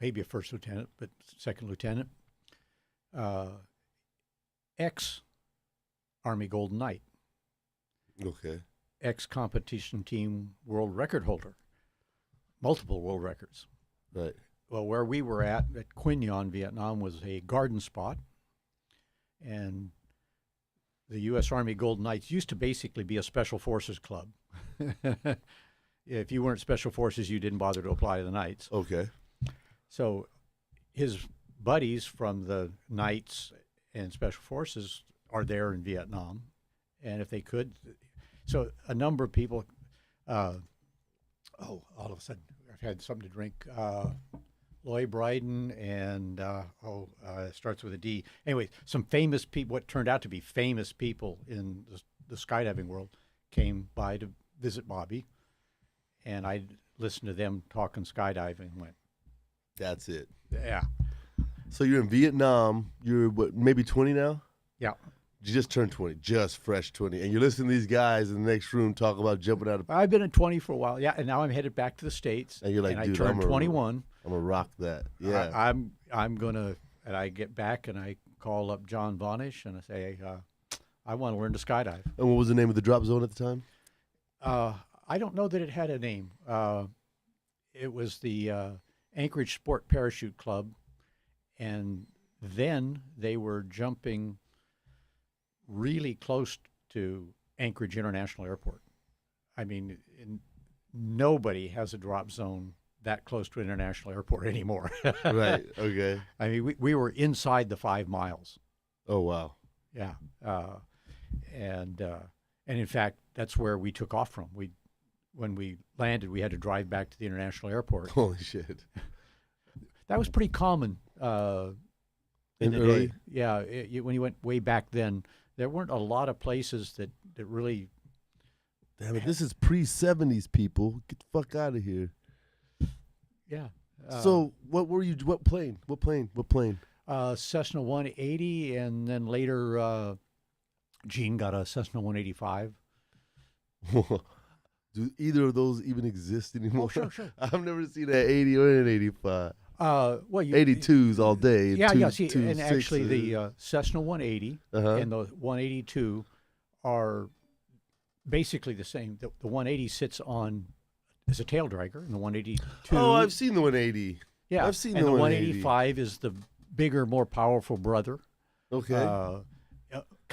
Maybe a first lieutenant, but second lieutenant. Ex-Army Golden Knight. Okay. Ex-competition team world record holder. Multiple world records. Right. Well, where we were at Quy Nhon, Vietnam, was a garden spot. And the U.S. Army Golden Knights used to basically be a special forces club. If you weren't special forces, you didn't bother to apply to the Knights. Okay. So his buddies from the Knights and special forces are there in Vietnam. And if they could, so a number of people, all of a sudden, I've had something to drink. Lloyd Bryden and, it starts with a D. Anyway, some famous people, what turned out to be famous people in the skydiving world, came by to visit Bobby. And I listened to them talking skydiving and went, that's it. yeah. So you're in Vietnam. You're, what, maybe 20 now? Yeah. You just turned 20, just fresh 20. And you're listening to these guys in the next room talk about jumping out of. I've been at 20 for a while, yeah, and now I'm headed back to the States. And you're like, and dude, I turned 21. I'm going to rock that. Yeah. I'm going to, and I get back and I call up John Vonish and I say, I want to learn to skydive. And what was the name of the drop zone at the time? I don't know that it had a name. It was the Anchorage Sport Parachute Club, and then they were jumping really close to Anchorage International Airport. I mean, nobody has a drop zone that close to an international airport anymore. Right, okay. I mean, we were inside the 5 miles. Oh, wow. Yeah. And in fact, that's where we took off from. When we landed, we had to drive back to the international airport. Holy shit. That was pretty common in the early? day. Yeah, when you went way back then, there weren't a lot of places that really. Damn it, this is pre-70s, people. Get the fuck out of here. Yeah. So what were you? What plane? Cessna 180, and then later Gene got a Cessna 185. Do either of those even exist anymore? Oh, sure. I've never seen an 80 or an 85. Well, 82s all day. Yeah. See, two and actually sixes. the Cessna 180 and the 182 are basically the same. The 180 sits on as a tail dragger, and the 182. Oh, I've seen the 180. Yeah, I've seen and the 185 is the bigger, more powerful brother. Okay. So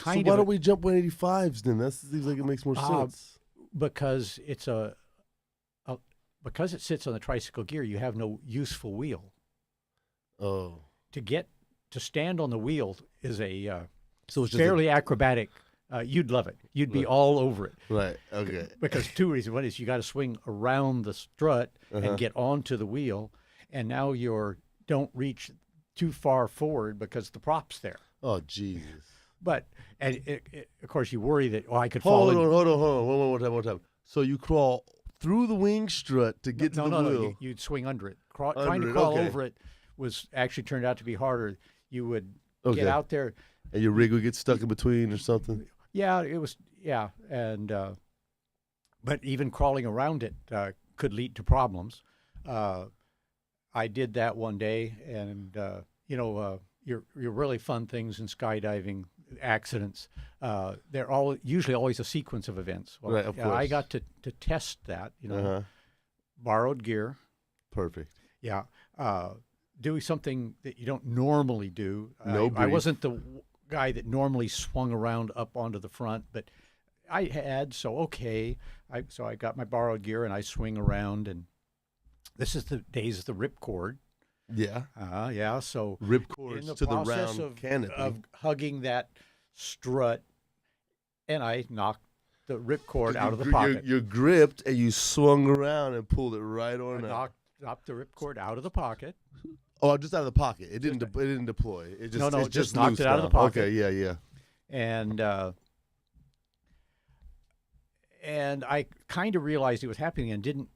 why don't we jump 185s then? That seems like it makes more sense. Because it's because it sits on the tricycle gear, you have no useful wheel. Oh. To stand on the wheel is a so it's fairly acrobatic. You'd love it. You'd be all over it. Right. Okay. Because 2 reasons. One is you got to swing around the strut and get onto the wheel, and now don't reach too far forward because the prop's there. Oh, Jesus. But of course you worry that I could fall. Hold on. One more time. So you crawl through the wing strut to get to the wheel. No. You'd swing under it. Trying to crawl over it was actually turned out to be harder. You would get out there, and your rig would get stuck in between or something. Yeah, it was. Yeah, and but even crawling around it could lead to problems. I did that one day, and your really fun things in skydiving accidents. They're usually always a sequence of events. Well, right, of course. I got to test that. Borrowed gear. Perfect. Yeah, doing something that you don't normally do. I wasn't the guy that normally swung around up onto the front, but I had, so okay. I got my borrowed gear and I swing around, and this is the days of the ripcord. Yeah. Yeah. So Rip in cords the to the process round canopy. of hugging that strut, and I knocked the ripcord out of the pocket. You're gripped, and you swung around and pulled it right on out. Knocked the ripcord out of the pocket. Oh, just out of the pocket. It didn't deploy. It just No, it's just knocked loose it out of now. the pocket. Okay, yeah. And I kind of realized it was happening and didn't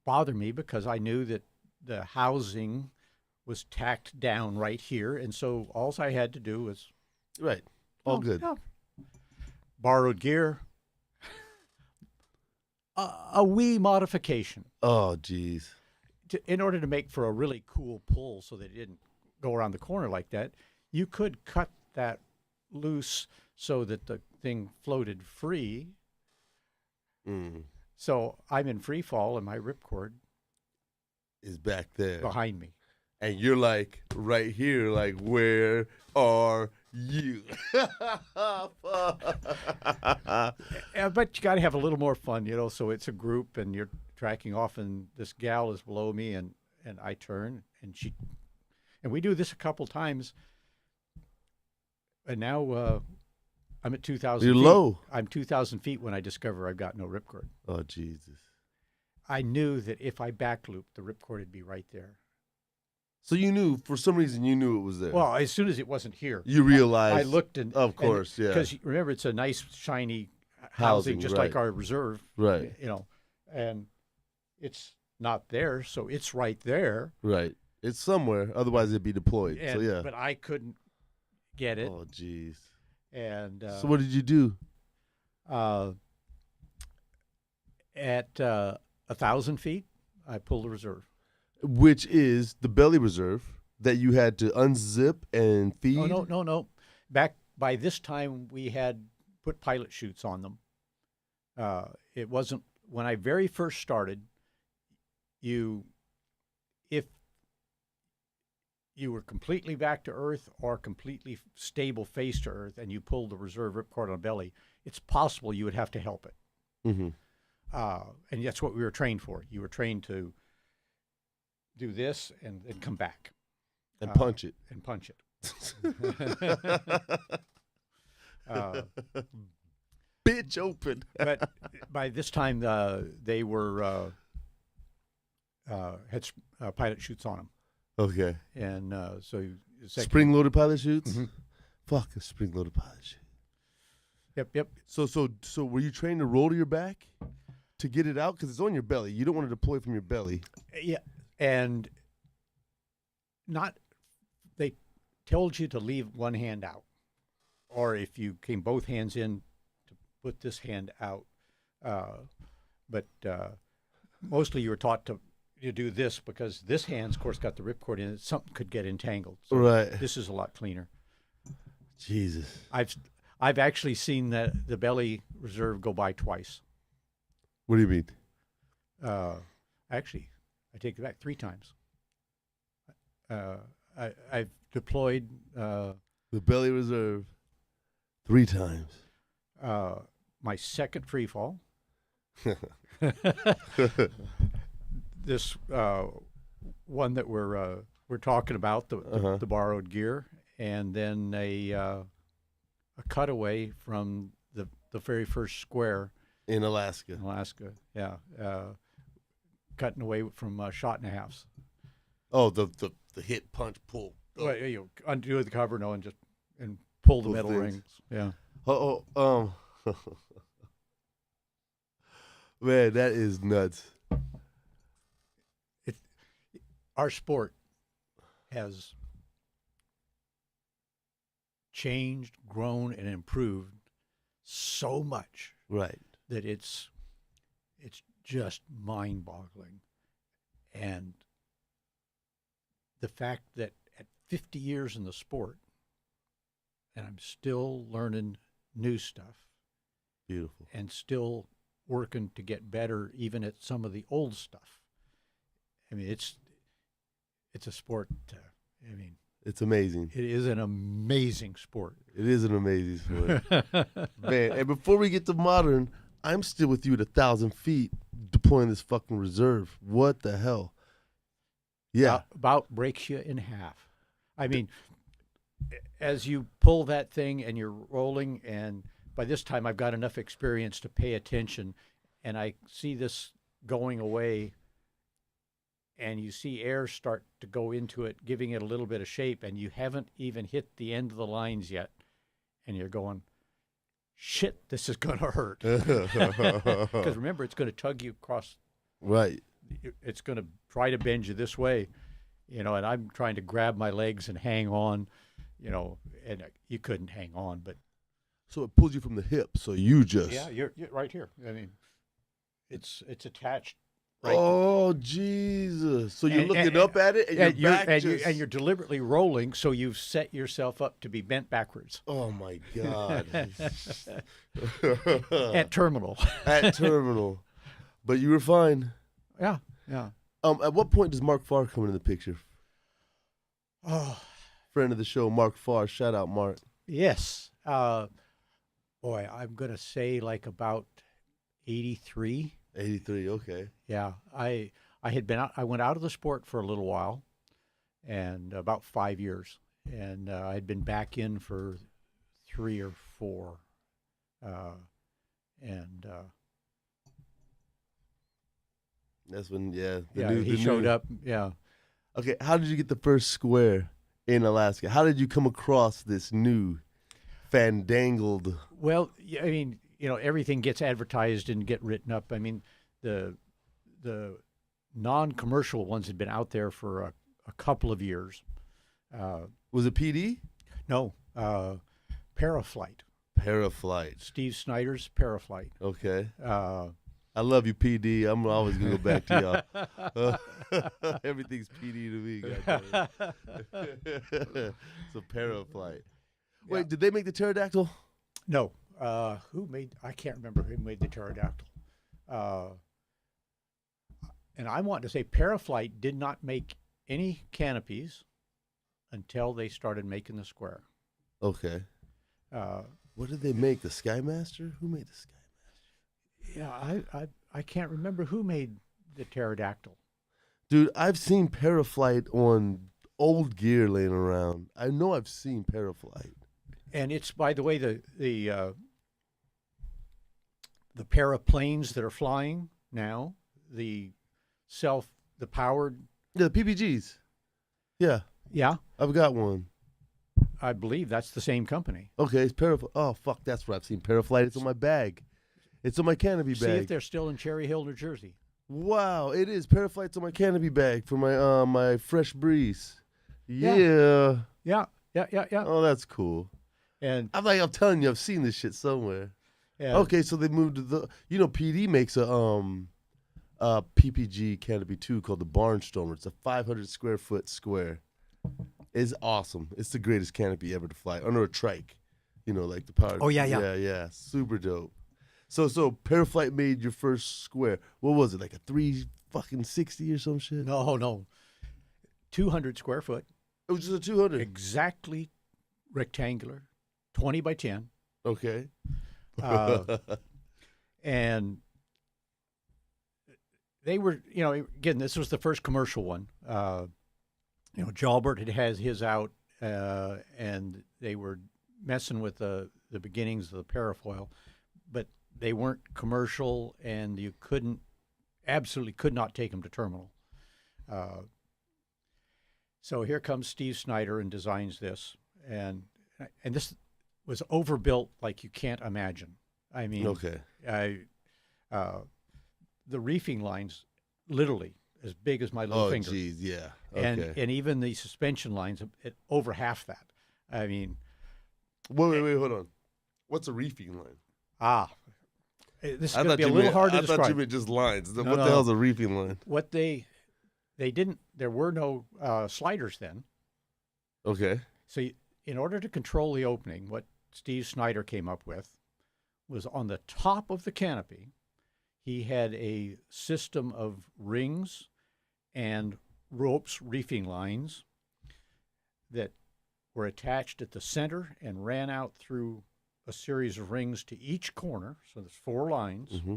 bother me because I knew that the housing was tacked down right here, and so all I had to do was Right. All good. Yeah. Borrowed gear, a wee modification Oh, jeez. in order to make for a really cool pull, so that it didn't go around the corner like that. You could cut that loose so that the thing floated free. Mm. So I'm in free fall, and my ripcord Is back there. behind me. And you're like right here, like, where are you? Yeah, but you got to have a little more fun, so it's a group and you're tracking off, and this gal is below me, and I turn, and we do this a couple times. And now I'm at 2,000 You're feet. low. I'm 2,000 feet when I discover I've got no ripcord. Oh, Jesus. I knew that if I backlooped, the ripcord would be right there. So you knew, for some reason, you knew it was there. Well, as soon as it wasn't here, you realized. I looked, and of course, yeah. Because remember, it's a nice shiny Housing, housing, just right. like our reserve, Right. and it's not there, so it's right there. Right. It's somewhere. Otherwise, it'd be deployed. So, yeah. But I couldn't get it. Oh, jeez. And so what did you do? At 1,000 feet, I pulled the reserve. Which is the belly reserve that you had to unzip and feed? Oh, no. Back by this time, we had put pilot chutes on them. It wasn't when I very first started. If you were completely back to Earth or completely stable face to Earth, and you pulled the reserve ripcord on belly, it's possible you would have to help it. Mm-hmm. And that's what we were trained for. You were trained to do this and then come back. And punch it. And punch it. Bitch open. But by this time, they were had pilot chutes on them. Okay. And so spring-loaded pilot chutes? Mm-hmm. Fuck a spring-loaded pilot chute. Yep. So were you trained to roll to your back to get it out? Because it's on your belly. You don't want to deploy from your belly. Yeah. And they told you to leave one hand out. Or if you came both hands in, to put this hand out. But mostly you were taught to do this because this hand's, of course, got the ripcord in it. Something could get entangled. So right. This is a lot cleaner. Jesus. I've actually seen the belly reserve go by twice. What do you mean? Actually, I take it back 3 times. I've deployed the belly reserve 3 times. My second free fall. This one that we're talking about, the borrowed gear, and then a cutaway from the very first square in Alaska. Yeah, cutting away from shot and a halves. Oh, the hit, punch, pull. Oh. Well, you undo the cover, and pull the metal things. rings. Yeah. Man, that is nuts. Our sport has changed, grown, and improved so much, right, that it's just mind-boggling. And the fact that at 50 years in the sport, and I'm still learning new stuff. Beautiful. And still working to get better, even at some of the old stuff. I mean, it's a sport. It's amazing. It is an amazing sport. It is an amazing sport. Man, and before we get to modern, I'm still with you at 1,000 feet deploying this fucking reserve. What the hell? Yeah. About breaks you in half. I mean, as you pull that thing and you're rolling, and by this time I've got enough experience to pay attention, and I see this going away, and you see air start to go into it, giving it a little bit of shape, and you haven't even hit the end of the lines yet, and you're going, shit, this is going to hurt. Because remember, it's going to tug you across. Right. It's going to try to bend you this way, and I'm trying to grab my legs and hang on, and you couldn't hang on, but. So it pulls you from the hip, so you just. Yeah, you're right here. I mean, it's attached. Right. Oh, Jesus. So you're looking up at it, and you're deliberately rolling, so you've set yourself up to be bent backwards. Oh, my God. At terminal. At terminal. But you were fine. Yeah. At what point does Mark Farr come into the picture? Oh. Friend of the show, Mark Farr. Shout out, Mark. Yes. Boy, I'm going to say like about 83. 83, okay. Yeah, I had been out. I went out of the sport for a little while, and about 5 years, and I had been back in for 3 or 4, and that's when he showed up. Yeah. Okay, how did you get the first square in Alaska? How did you come across this new fandangled? Well, I mean, everything gets advertised and get written up. I mean, the non-commercial ones had been out there for a couple of years. Was it PD? No, Paraflight. Paraflight. Steve Snyder's Paraflight. Okay. I love you, PD. I'm always going to go back to y'all. Everything's PD to me. So Paraflight. Wait, Yeah. did they make the pterodactyl? No. I can't remember who made the pterodactyl. And I want to say Paraflight did not make any canopies until they started making the square. Okay. What did they make? The Skymaster? Who made the Skymaster? Yeah, I can't remember who made the pterodactyl. Dude, I've seen Paraflight on old gear laying around. I know I've seen Paraflight. And it's, by the way, the paraplanes that are flying now, the powered. Yeah, the PPGs. Yeah. Yeah. I've got one. I believe that's the same company. Okay, it's Paraflight. Oh, fuck, that's where I've seen Paraflight. It's on my bag. It's on my canopy bag. See if they're still in Cherry Hill, New Jersey. Wow, it is. Paraflight's on my canopy bag for my my Fresh Breeze. Yeah. Yeah. Yeah. Oh, that's cool. And I'm telling you, I've seen this shit somewhere. yeah. Okay, so they moved to PD makes a PPG canopy too called the Barnstormer. It's a 500 square foot square. It's awesome. It's the greatest canopy ever to fly under a trike. Like the power. Oh, yeah. Yeah. Super dope. So Paraflight made your first square. What was it, like a 360 or some shit? No. 200 square foot. It was just a 200. Exactly rectangular, 20 by 10. Okay. And they were, again, this was the first commercial one. Jalbert had his out, and they were messing with the beginnings of the parafoil, but they weren't commercial, and you absolutely could not take them to terminal. So here comes Steve Snyder and designs this, and this was overbuilt like you can't imagine. I mean, okay. The reefing lines, literally as big as my little finger. Oh, geez, yeah. Okay. And even the suspension lines, over half that. I mean, wait, hold on. What's a reefing line? This is going to be a little hard to describe. I thought you meant just lines. No, what the hell's a reefing line? What they didn't. There were no sliders then. Okay. So in order to control the opening, what Steve Snyder came up with was on the top of the canopy, he had a system of rings and ropes, reefing lines that were attached at the center and ran out through a series of rings to each corner. So there's 4 lines. Mm-hmm.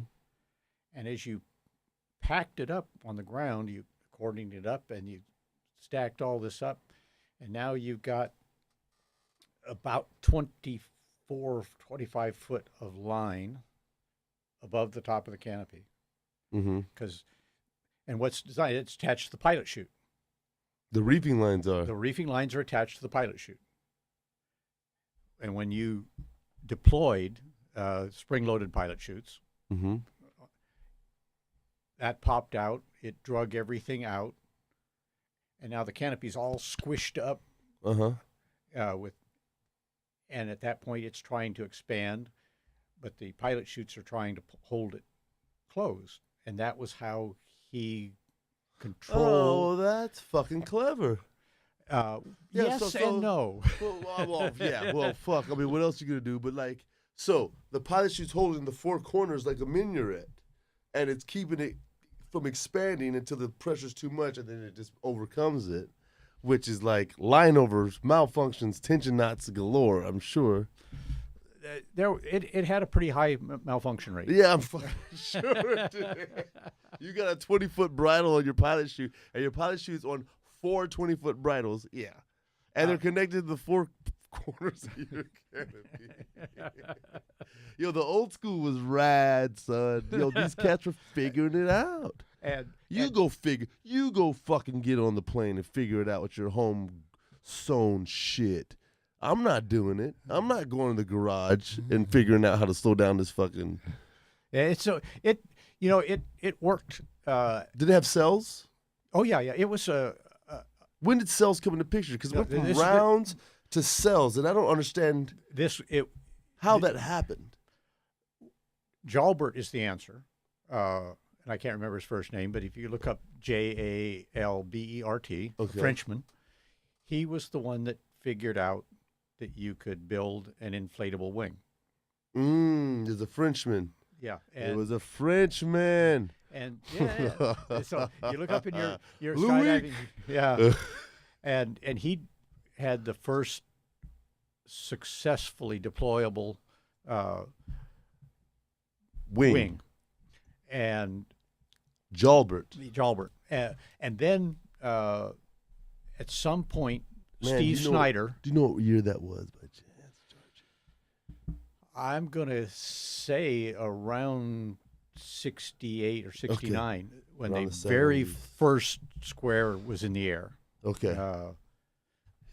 And as you packed it up on the ground, you coordinated it up and you stacked all this up, and now you've got about 25 foot of line above the top of the canopy. Mm-hmm. And what's designed, it's attached to the pilot chute. The reefing lines are. The reefing lines are attached to the pilot chute. And when you deployed spring-loaded pilot chutes, Mm-hmm. that popped out. It drug everything out, and now the canopy's all squished up. And at that point, it's trying to expand, but the pilot chutes are trying to hold it closed, and that was how he controlled. Oh, that's fucking clever. Yes and no. Well, fuck. I mean, what else you gonna do? But like, so the pilot chute's holding the four corners like a minuet, and it's keeping it from expanding until the pressure's too much, and then it just overcomes it, which is like line overs, malfunctions, tension knots galore, I'm sure. It had a pretty high malfunction rate. Yeah, I'm fucking sure it did. You got a 20-foot bridle on your pilot chute, and your pilot chute's on four 20-foot bridles. Yeah. And they're connected to the four corners of your canopy. Yo, the old school was rad, son. Yo, these cats were figuring it out. And You go fucking get on the plane and figure it out with your home sewn shit. I'm not doing it. I'm not going to the garage and figuring out how to slow down this fucking. it worked. Did it have cells? Oh yeah. It was When did cells come into picture? Because it went from this- rounds to cells, and I don't understand how that happened. Jalbert is the answer, and I can't remember his first name, but if you look up Jalbert, Okay. Frenchman, he was the one that figured out that you could build an inflatable wing. There's a Frenchman. Yeah, It was a Frenchman. and yeah. So you look up in your Louis. skydiving, yeah, and he had the first successfully deployable wing, and Jalbert. Jalbert, and then at some point, Man, Steve Snyder. Do you know what year that was by chance, George? I'm gonna say around 68 or 69 when Around the the very 70s. first square was in the air. Okay.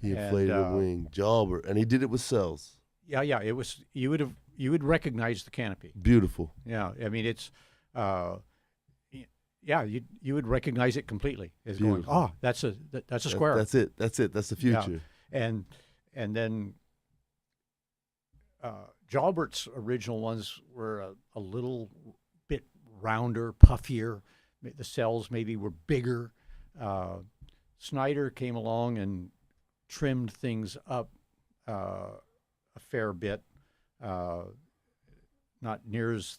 He and, inflated a wing. Jalbert. And he did it with cells. Yeah. It was you would recognize the canopy. Beautiful. Yeah, I mean it's, you would recognize it completely. It's going, Beautiful. that's a square. That's it. That's the future. And then Jalbert's original ones were a little bit rounder, puffier. The cells maybe were bigger. Snyder came along and trimmed things up a fair bit. Not near as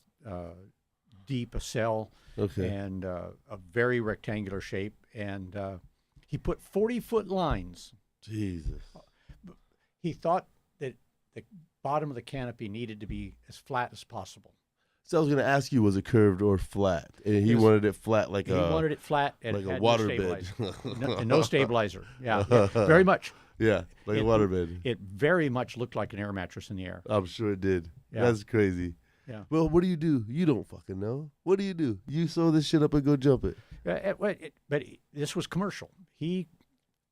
deep a cell, Okay. and a very rectangular shape. And he put 40-foot lines. Jesus. He thought that the bottom of the canopy needed to be as flat as possible. So I was going to ask you, was it curved or flat? And he wanted it flat like He wanted it flat and like it a had water no bed. stabilizer. And no stabilizer. Yeah, very much. Yeah, like a waterbed. It very much looked like an air mattress in the air. I'm sure it did. Yeah. That's crazy. Yeah. Well, what do? You don't fucking know. What do? You sew this shit up and go jump it. But this was commercial. He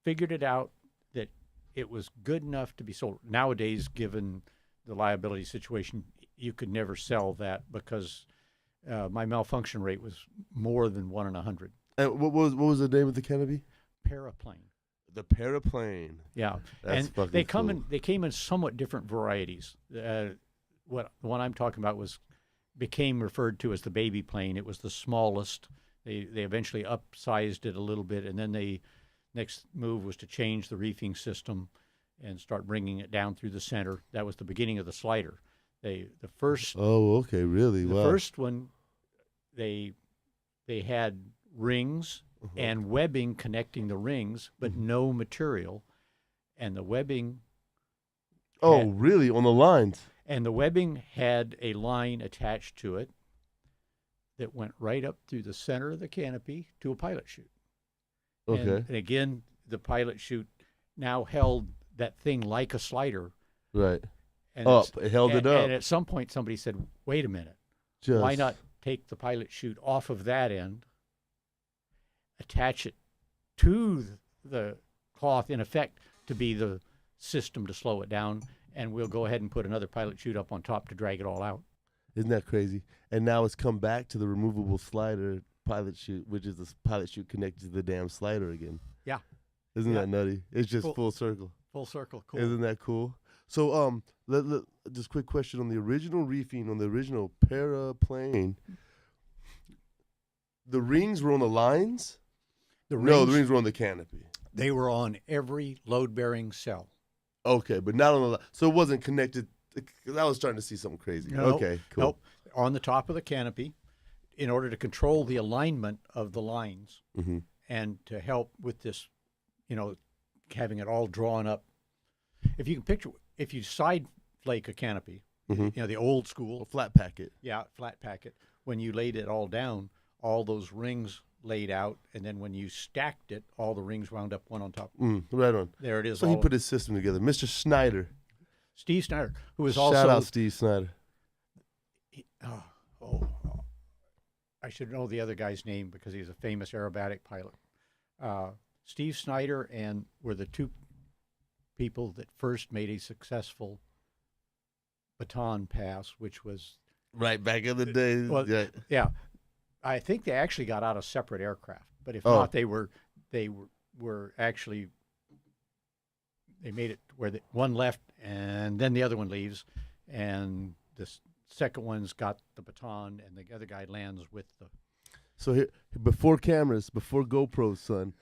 figured it out that it was good enough to be sold. Nowadays, given the liability situation, you could never sell that because my malfunction rate was more than 1 in 100. And what was the name of the canopy? Paraplane. The Paraplane. Yeah, That's and fucking they cool. came in somewhat different varieties. What the one I'm talking about became referred to as the baby plane. It was the smallest. They eventually upsized it a little bit, and then the next move was to change the reefing system and start bringing it down through the center. That was the beginning of the slider. The first Oh, okay, really? the Wow. first one they had rings and webbing connecting the rings, but no material, and the webbing. Oh, had- really? On the lines? And the webbing had a line attached to it that went right up through the center of the canopy to a pilot chute. Okay. And again, the pilot chute now held that thing like a slider. Right. And It held it up. And at some point, somebody said, "Wait a minute, why not take the pilot chute off of that end, attach it to the cloth, in effect, to be the system to slow it down, and we'll go ahead and put another pilot chute up on top to drag it all out." Isn't that crazy? And now it's come back to the removable slider pilot chute, which is the pilot chute connected to the damn slider again. Yeah. Isn't that nutty? It's just full circle. Full circle. Cool. Isn't that cool? So, just quick question on the original reefing, on the original paraplane. The rings were on the lines? The rings were on the canopy. They were on every load-bearing cell. Okay, but not on the so it wasn't connected. Because I was starting to see something crazy. No, okay, cool. Nope. On the top of the canopy, in order to control the alignment of the lines and to help with this, having it all drawn up. If you can picture, if you side flake a canopy, the old school. A flat packet. Yeah, flat packet. When you laid it all down, all those rings laid out, and then when you stacked it, all the rings wound up one on top. Right on. There it is. So he put his system together. Mr. Snyder. Steve Snyder, who was also... Shout out Steve Snyder. I should know the other guy's name because he's a famous aerobatic pilot. Steve Snyder were the two people that first made a successful baton pass, which was... Right, back in the day. Well, yeah. I think they actually got out of separate aircraft, but if not, they were actually... They made it where one left and then the other one leaves, and the second one's got the baton, and the other guy lands with the... So here, before cameras, before GoPros, son,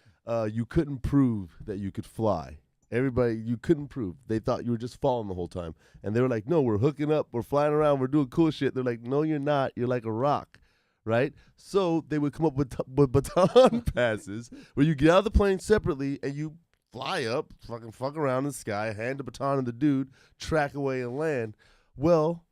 you couldn't prove that you could fly. You couldn't prove. They thought you were just falling the whole time. And they were like, no, we're hooking up, we're flying around, we're doing cool shit. They're like, no, you're not. You're like a rock, right? So they would come up with baton passes where you get out of the plane separately and you fly up, fuck around in the sky, hand the baton to the dude, track away and land. Well,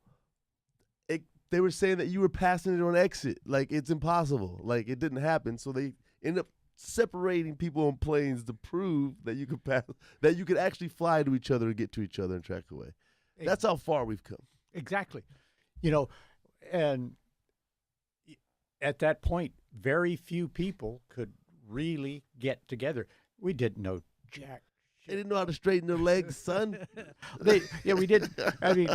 they were saying that you were passing it on exit. Like, it's impossible. Like, it didn't happen. So they ended up separating people on planes to prove that you could pass, that you could actually fly to each other and get to each other and track away. That's how far we've come. Exactly. And at that point, very few people could really get together. We didn't know jack shit. They didn't know how to straighten their legs, son. We did. I mean,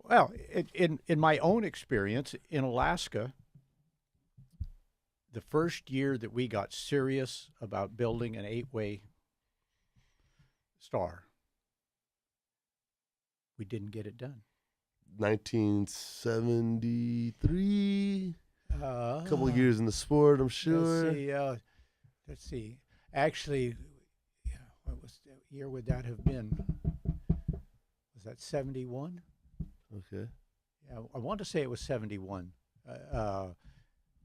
well, in my own experience in Alaska, the first year that we got serious about building an 8-way star, we didn't get it done. 1973. A couple of years in the sport, I'm sure. Let's see. Actually, what year would that have been? Was that 71? Okay. Yeah, I want to say it was 71.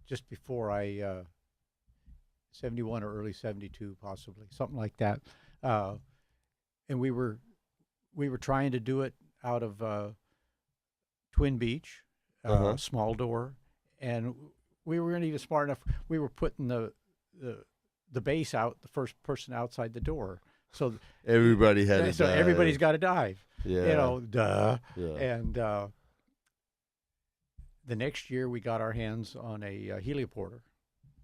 Just before 71 or early 72, possibly, something like that. And we were trying to do it out of Twin Beach, small door, and we weren't even smart enough. We were putting the base out, the first person outside the door. So everybody had to so dive. everybody's got to dive. Yeah. Duh. Yeah. And the next year we got our hands on a helioporter.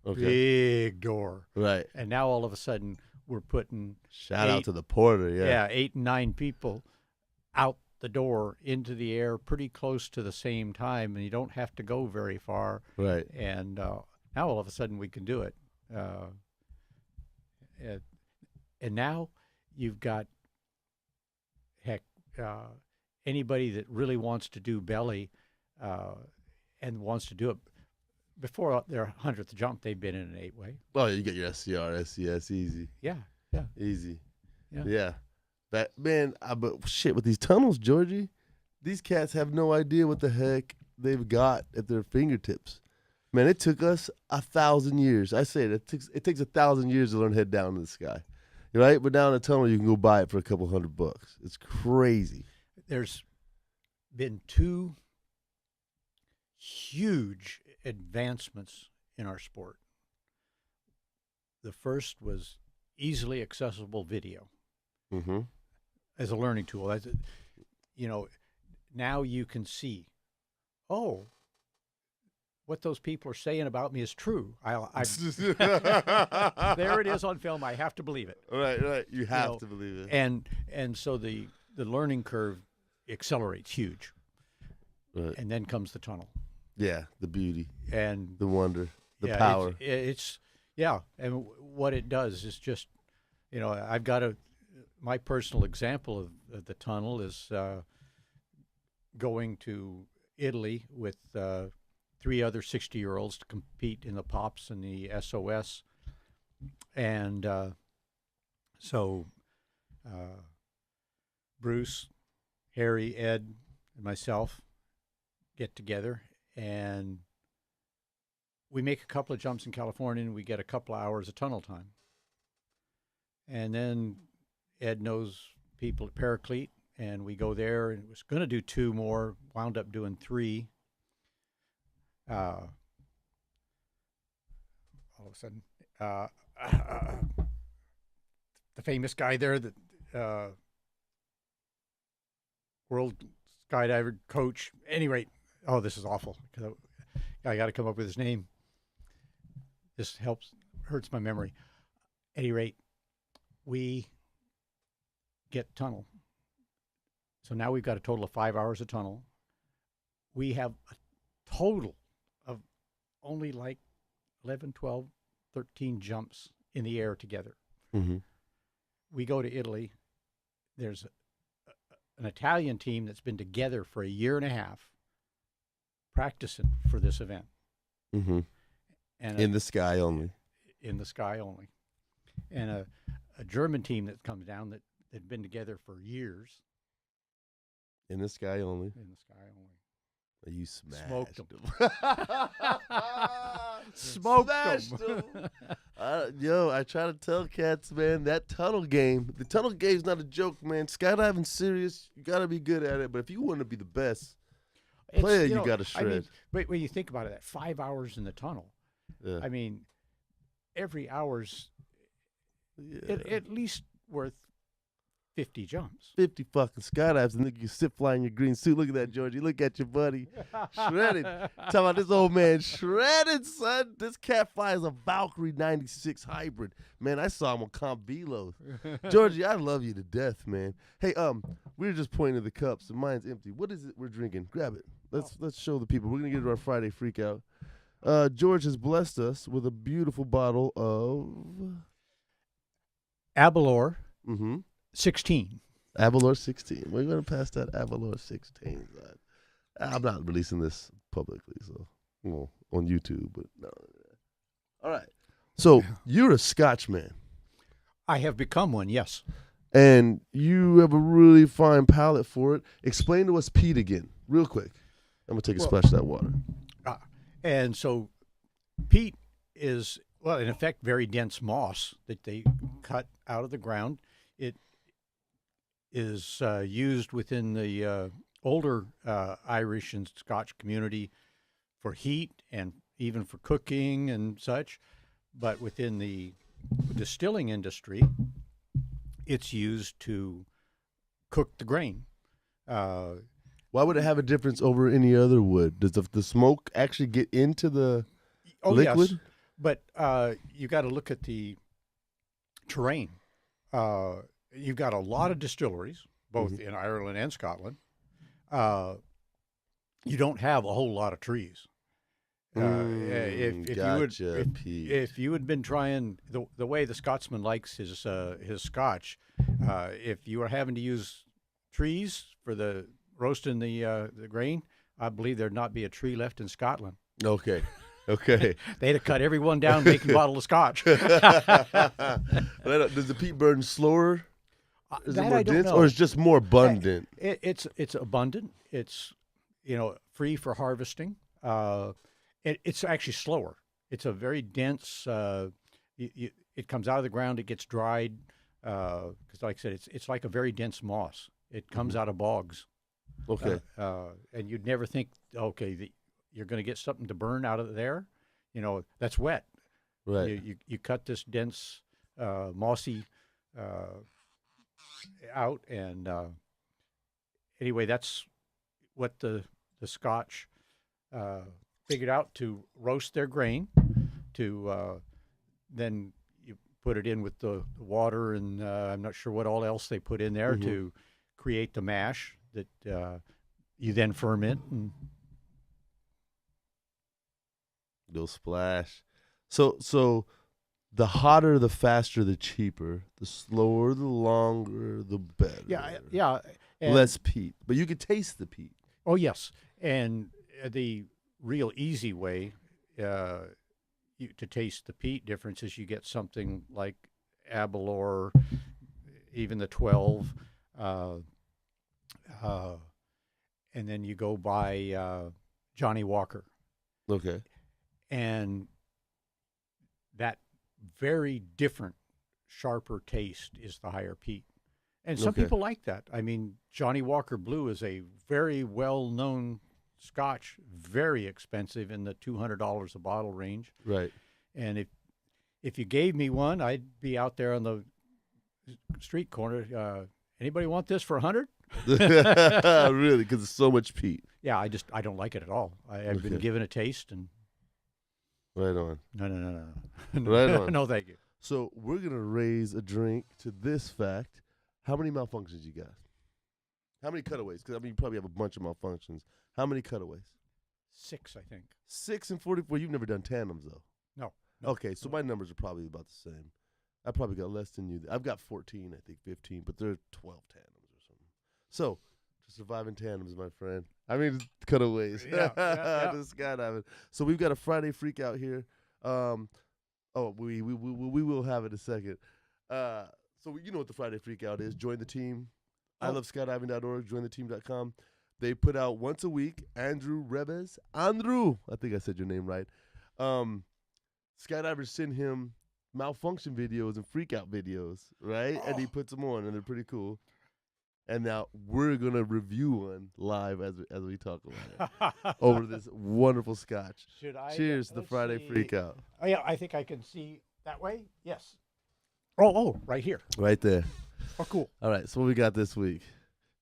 Okay. Big door. Right. And now all of a sudden we're putting Shout out to the porter, yeah. 8 and 9 people out the door into the air pretty close to the same time, and you don't have to go very far. Right. And now all of a sudden we can do it. And now you've got, anybody that really wants to do belly and wants to do it before their 100th jump, they've been in an 8-way. Well, you get your SCR, SCS, easy. Yeah. Easy. Yeah. That, man, but shit, with these tunnels, Georgie, these cats have no idea what the heck they've got at their fingertips. Man, it took us 1,000 years. I say it takes 1,000 years to learn to head down in the sky. Right? But down in the tunnel, you can go buy it for a couple $100. It's crazy. There's been 2 huge advancements in our sport. The first was easily accessible video Mm-hmm. as a learning tool. Now you can see, oh, what those people are saying about me is true. There it is on film. I have to believe it. Right. You have to believe it. And so the learning curve accelerates huge. Right. And then comes the tunnel. Yeah, the beauty And the wonder, the power. It's and what it does is just, I've got my personal example of the tunnel is going to Italy with 3 other 60-year-olds to compete in the POPs and the SOS. And so Bruce, Harry, Ed, and myself get together, and we make a couple of jumps in California, and we get a couple of hours of tunnel time. And then Ed knows people at Paraclete, and we go there, and was going to do 2 more, wound up doing 3. All of a sudden, the famous guy there, that world skydiver coach. At any rate, oh, this is awful. I got to come up with his name. This hurts my memory. At any rate, we get tunnel. So now we've got a total of 5 hours of tunnel. We have a total of only like 11, 12, 13 jumps in the air together. Mm-hmm. We go to Italy. There's an Italian team that's been together for a year and a half practicing for this event. Mm-hmm. And in the sky only. In the sky only. And a German team that comes down that had been together for years. In the sky only. In the sky only. You smashed Smoked them. Smashed them. I try to tell cats, man, that the tunnel game's not a joke, man. Skydiving's serious. You got to be good at it. But if you want to be the best player, you got to shred. I mean, but when you think about it, that 5 hours in the tunnel, Yeah. I mean, every hour's at least worth 50 jumps. 50 fucking skydives, and then you sit flying your green suit. Look at that, Georgie. Look at your buddy. Shredded. Talking about this old man shredded, son. This cat flies a Valkyrie 96 hybrid. Man, I saw him on Comp Velos. Georgie, I love you to death, man. Hey, we were just pointing to the cups, and mine's empty. What is it we're drinking? Grab it. Let's show the people. We're going to get to our Friday freak out. George has blessed us with a beautiful bottle of Abalor. Mm-hmm. 16. Avalor 16. We're going to pass that Avalor 16. I'm not releasing this publicly, so on YouTube, but no. All right. So you're a Scotchman. I have become one, yes. And you have a really fine palate for it. Explain to us peat again, real quick. I'm going to take a splash of that water. And so peat is, in effect, very dense moss that they cut out of the ground. It is used within the older Irish and Scotch community for heat and even for cooking and such. But within the distilling industry, it's used to cook the grain. Why would it have a difference over any other wood? Does the smoke actually get into the liquid? Yes, but you got to look at the terrain. You've got a lot of distilleries, both in Ireland and Scotland. You don't have a whole lot of trees. If you had been trying the way the Scotsman likes his Scotch, if you were having to use trees for the roasting the grain, I believe there'd not be a tree left in Scotland. Okay. They'd have cut everyone down making a bottle of Scotch. Does the peat burn slower? Is it more dense, or is it just more abundant? It's abundant. It's free for harvesting. It's actually slower. It's a very dense. It comes out of the ground. It gets dried because, like I said, it's like a very dense moss. It comes out of bogs. Okay. And you'd never think, you're going to get something to burn out of there. That's wet. Right. You cut this dense mossy out. And anyway, that's what the Scotch figured out to roast their grain, to then you put it in with the water, and I'm not sure what all else they put in there to create the mash that you then ferment. And Little splash. So the hotter, the faster, the cheaper. The slower, the longer, the better. Yeah. And, less peat, but you could taste the peat. oh, yes. And the real easy way to taste the peat difference is you get something like Abalor, even the 12, and then you go by Johnny Walker. Okay. And that very different, sharper taste is the higher peat. And some people like that. I mean, Johnny Walker Blue is a very well-known Scotch, very expensive, in the $200 a bottle range. Right. And if you gave me one, I'd be out there on the street corner. Anybody want this for $100? Really? Because it's so much peat. Yeah, I don't like it at all. I've been given a taste, and right on. No. Right on. No, thank you. So we're gonna raise a drink to this fact. How many malfunctions you got? How many cutaways? Because I mean, you probably have a bunch of malfunctions. How many cutaways? 6, I think. 6 and 44. You've never done tandems though. No. Okay, so my numbers are probably about the same. I probably got less than you. I've got 14, I think 15, but there are 12 tandems or something. So, to survive in tandems, my friend. I mean, cutaways. Yeah. Just skydiving. So we've got a Friday freak out here. We will have it in a second. So you know what the Friday freak out is. Join the team. I love skydiving.org. Jointheteam.com. They put out once a week. Andrew Rebes. Andrew. I think I said your name right. Skydivers send him malfunction videos and freak out videos, right? And he puts them on, and they're pretty cool. And now we're gonna review one live as we talk about it over this wonderful Scotch. Should I? Cheers to the Friday freak out. Oh yeah, I think I can see that way. Yes. Oh, right here. Right there. Oh, cool. All right, so what we got this week?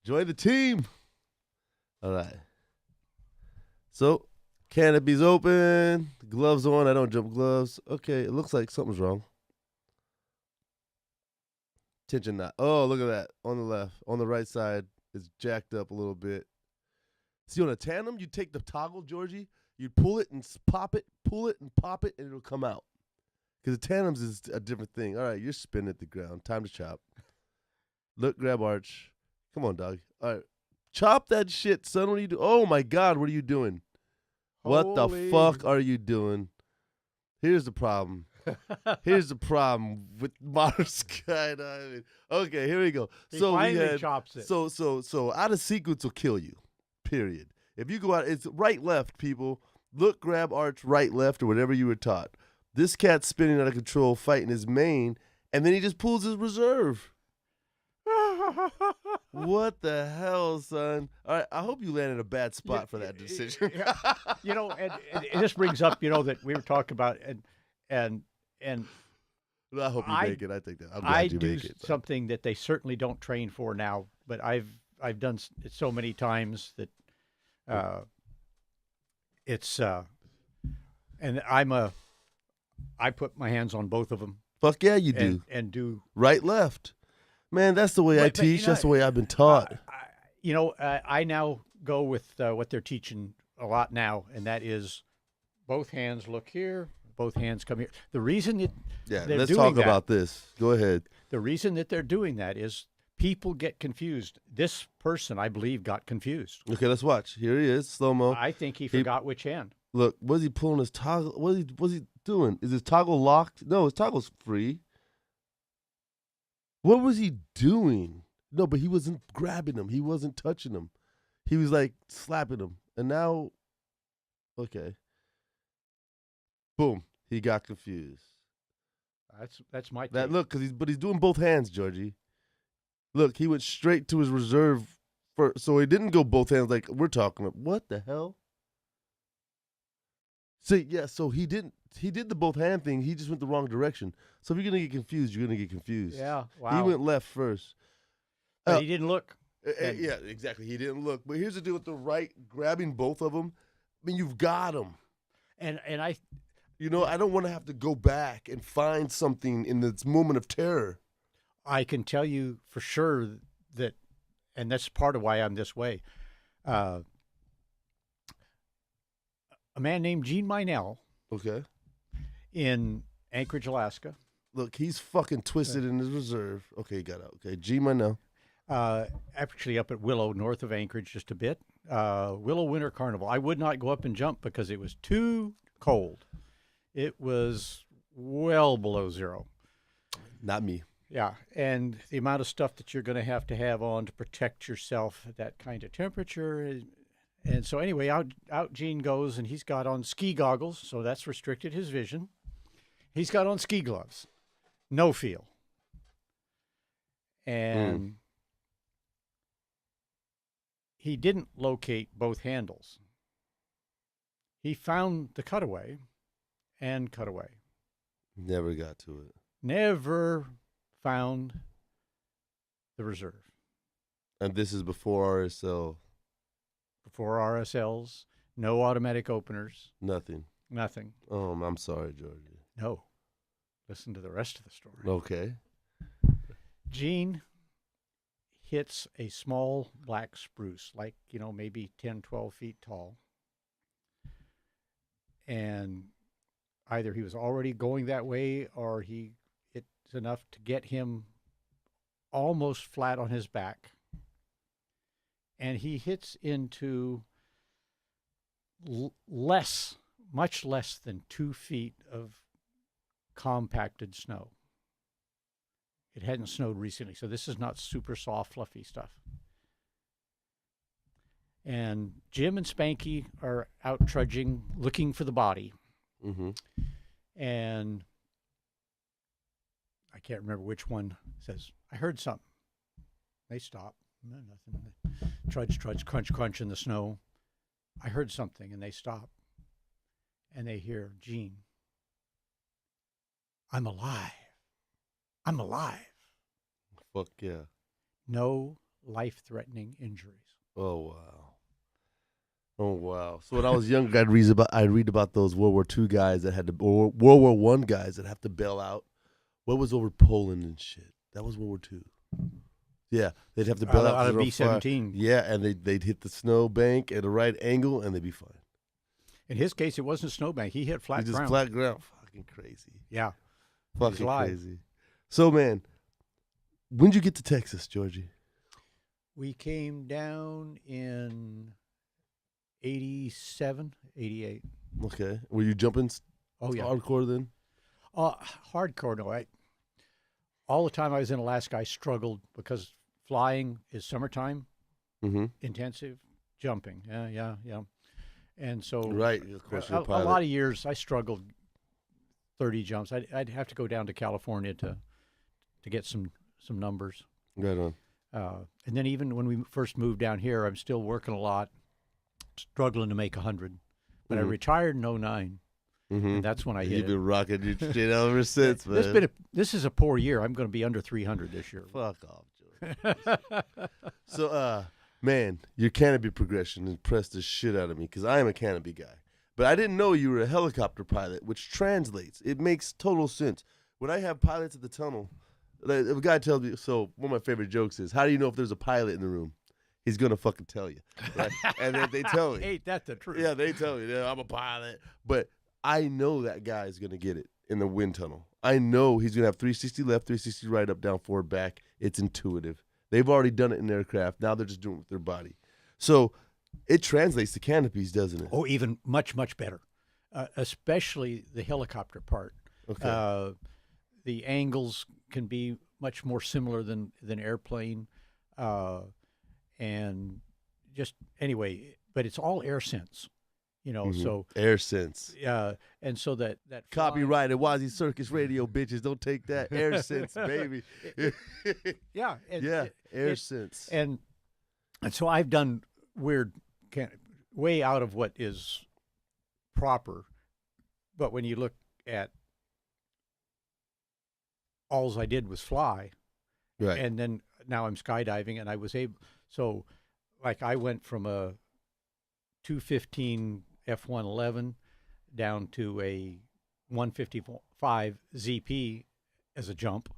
Join the team. All right. So, canopy's open, gloves on. I don't jump gloves. Okay, it looks like something's wrong. Tension knot. Oh, look at that. On the left. On the right side, it's jacked up a little bit. See, on a tandem, you take the toggle, Georgie, you pull it and pop it, pull it and pop it, and it'll come out. Because the tandems is a different thing. All right, you're spinning at the ground. Time to chop. Look, grab arch. Come on, dog. All right. Chop that shit, son. What are you doing? Oh, my God, what are you doing? What the fuck are you doing? Here's the problem. Here's the problem with modern skydiving. Okay, here we go. He so finally we had, chops it. So out of sequence will kill you. Period. If you go out, it's right, left, people. Look, grab, arch, right, left, or whatever you were taught. This cat's spinning out of control, fighting his main, and then he just pulls his reserve. What the hell, son? All right, I hope you landed a bad spot for that decision. You know, and this brings up, that we were talking about, and I hope you make it. I think that I'm glad you make it. I do something that they certainly don't train for now, but I've done it so many times that it's and I put my hands on both of them. Fuck yeah, you do. And do right, left. Man, that's the way I teach. That's the way I've been taught. I now go with what they're teaching a lot now, and that is both hands look here, both hands come here. The reason that let's talk about this. Go ahead. The reason that they're doing that is people get confused. This person, I believe, got confused. Okay, let's watch. Here he is, slow-mo. I think he forgot which hand. Look, was he pulling his toggle? What's he doing? Is his toggle locked? No, his toggle's free. What was he doing? No, but he wasn't grabbing him. He wasn't touching him. He was like slapping him. And now, okay. Boom. He got confused. That's my take. That look, but he's doing both hands, Georgie. Look, he went straight to his reserve first, so he didn't go both hands like we're talking about. What the hell? See, yeah, so he didn't. he did the both hand thing. He just went the wrong direction. So if you're gonna get confused, you're gonna get confused. Yeah, He wow. went left first. But he didn't look. Yeah, exactly. He didn't look. But here's the deal with the right grabbing both of them. I mean, you've got them. And I, You know, I don't want to have to go back and find something in this moment of terror. I can tell you for sure that, and that's part of why I'm this way. A man named Gene Minell Okay. in Anchorage, Alaska. Look, he's fucking twisted in his reserve. Okay, he got out. Okay, G Minell. Actually up at Willow, north of Anchorage, just a bit. Willow Winter Carnival. I would not go up and jump because it was too cold. It was well below zero. Not me. Yeah, and the amount of stuff that you're going to have on to protect yourself at that kind of temperature. And so anyway, out Gene goes, and he's got on ski goggles, so that's restricted his vision. He's got on ski gloves, no feel. And he didn't locate both handles. He found the cutaway and cut away. Never got to it. Never found the reserve. And this is before RSL. Before RSLs, no automatic openers, Nothing. nothing. Oh, I'm sorry, Georgie. No. Listen to the rest of the story. Okay. Gene hits a small black spruce, like, maybe 10, 12 feet tall. And either he was already going that way or it's enough to get him almost flat on his back. And he hits into much less than 2 feet of compacted snow. It hadn't snowed recently, so this is not super soft, fluffy stuff. And Jim and Spanky are out trudging, looking for the body. Mm-hmm. And I can't remember which one says, I heard something. They stop. No, nothing. Trudge, trudge, crunch, crunch in the snow. I heard something, and they stop. And they hear, Gene, I'm alive. I'm alive. Fuck yeah. No life-threatening injuries. Oh wow. Oh wow. So when I was younger, I'd read about those World War II guys that had to, or World War I guys that have to bail out. What was over Poland and shit? That was World War II. Yeah, they'd have to bail out of B-17. Yeah, and they'd hit the snow bank at a right angle, and they'd be fine. In his case, it wasn't a snowbank. He hit flat ground. Flat ground. Fucking crazy. Yeah. Fucking crazy. So, man, when'd you get to Texas, Georgie? We came down in 87, 88. Okay. Were you jumping hardcore then? Hardcore, no. All the time I was in Alaska, I struggled because flying is summertime, intensive, jumping. Yeah. And so right, of course, a lot of years I struggled 30 jumps. I'd have to go down to California to get some numbers. Right on. And then even when we first moved down here, I'm still working a lot, struggling to make 100. But I retired in 09. And that's when I hit You've been rocking your shit ever since, man. This is a poor year. I'm going to be under 300 this year. Fuck off, George. So, man, your canopy progression impressed the shit out of me because I am a canopy guy. But I didn't know you were a helicopter pilot, which translates. It makes total sense. When I have pilots at the tunnel, if a guy tells me, so one of my favorite jokes is, how do you know if there's a pilot in the room? He's going to fucking tell you. Right? And then they tell me. Ain't that the truth? Yeah, they tell me, I'm a pilot. But I know that guy is going to get it in the wind tunnel. I know he's going to have 360 left, 360 right, up, down, forward, back. It's intuitive. They've already done it in aircraft. Now they're just doing it with their body. So it translates to canopies, doesn't it? Oh, even much, much better, especially the helicopter part. Okay. The angles can be much more similar than airplane. And just anyway, but it's all air sense. So air sense. And so that copyrighted WazzyCircus Radio, bitches. Don't take that. Air sense, baby. Yeah. Air sense. And so I've done weird, way out of what is proper. But when you look at all I did was fly. Right. And then now I'm skydiving, and I was able. So, like, I went from a 215 F111 down to a 155 ZP as a jump.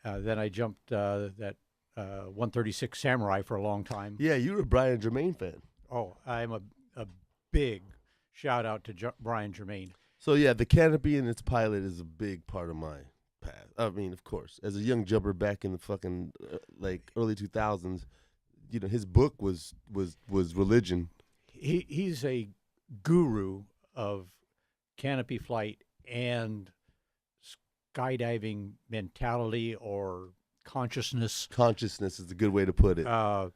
Then I jumped that 136 Samurai for a long time. Yeah, you were a Brian Germain fan. Oh, I'm a big shout out to Brian Germain. So yeah, the canopy and its pilot is a big part of my path. I mean, of course, as a young jumper back in the fucking like early 2000s, you know, his book was religion. He's a guru of canopy flight and skydiving mentality or consciousness. Consciousness is a good way to put it. I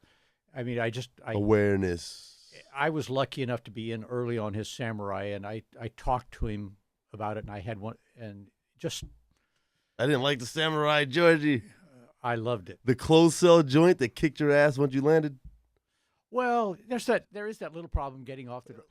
mean, Awareness. I was lucky enough to be in early on his Samurai, and I talked to him about it, and I had one, and just I didn't like the Samurai, Georgie. I loved it. The closed cell joint that kicked your ass once you landed. Well, there is that little problem getting off the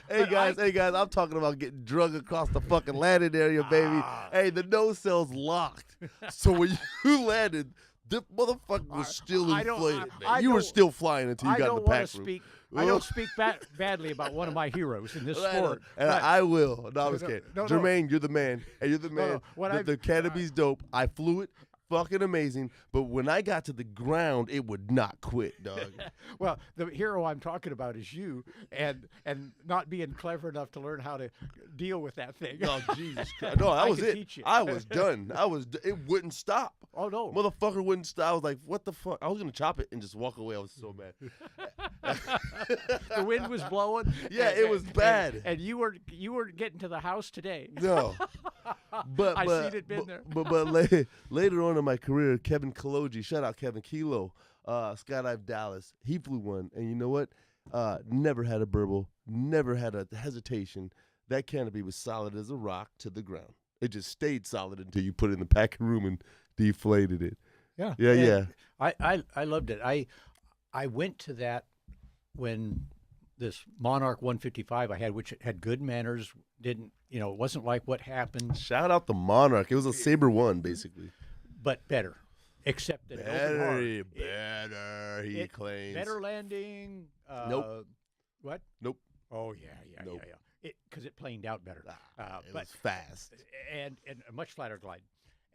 Hey guys, I'm talking about getting drug across the fucking landing area, baby. Hey, the nose cell's locked. So when you landed, the motherfucker was still inflated, man. You were still flying until you got in the pack room. I don't speak badly about one of my heroes in this sport. And I will. No, I was kidding. No. Jermaine, you're the man. Hey, you're the man. The canopy's dope. I flew it. Fucking amazing. But when I got to the ground, it would not quit, dog. Well, the hero I'm talking about is you, and not being clever enough to learn how to deal with that thing. Oh, Jesus Christ. No, that was it. Teach you. I was done. It wouldn't stop. Oh, no. Motherfucker wouldn't stop. I was like, what the fuck? I was going to chop it and just walk away. I was so mad. The wind was blowing. Yeah, it was bad. And you were getting to the house today. No. But I seen it been there. But later on in my career, Kevin Kaloji, shout out Kevin Kilo, Skydive Dallas, he flew one. And you know what? Never had a burble, never had a hesitation. That canopy was solid as a rock to the ground. It just stayed solid until you put it in the packing room and deflated it. Yeah. Yeah. I loved it. I went to that when this Monarch 155 I had, which had good manners, it wasn't like what happened. Shout out the Monarch. It was a Sabre 1, basically. But better. Except that better, he claims. Better landing. Nope. What? Nope. Oh, yeah. Nope. Because it planed out better. It was fast. And a much flatter glide.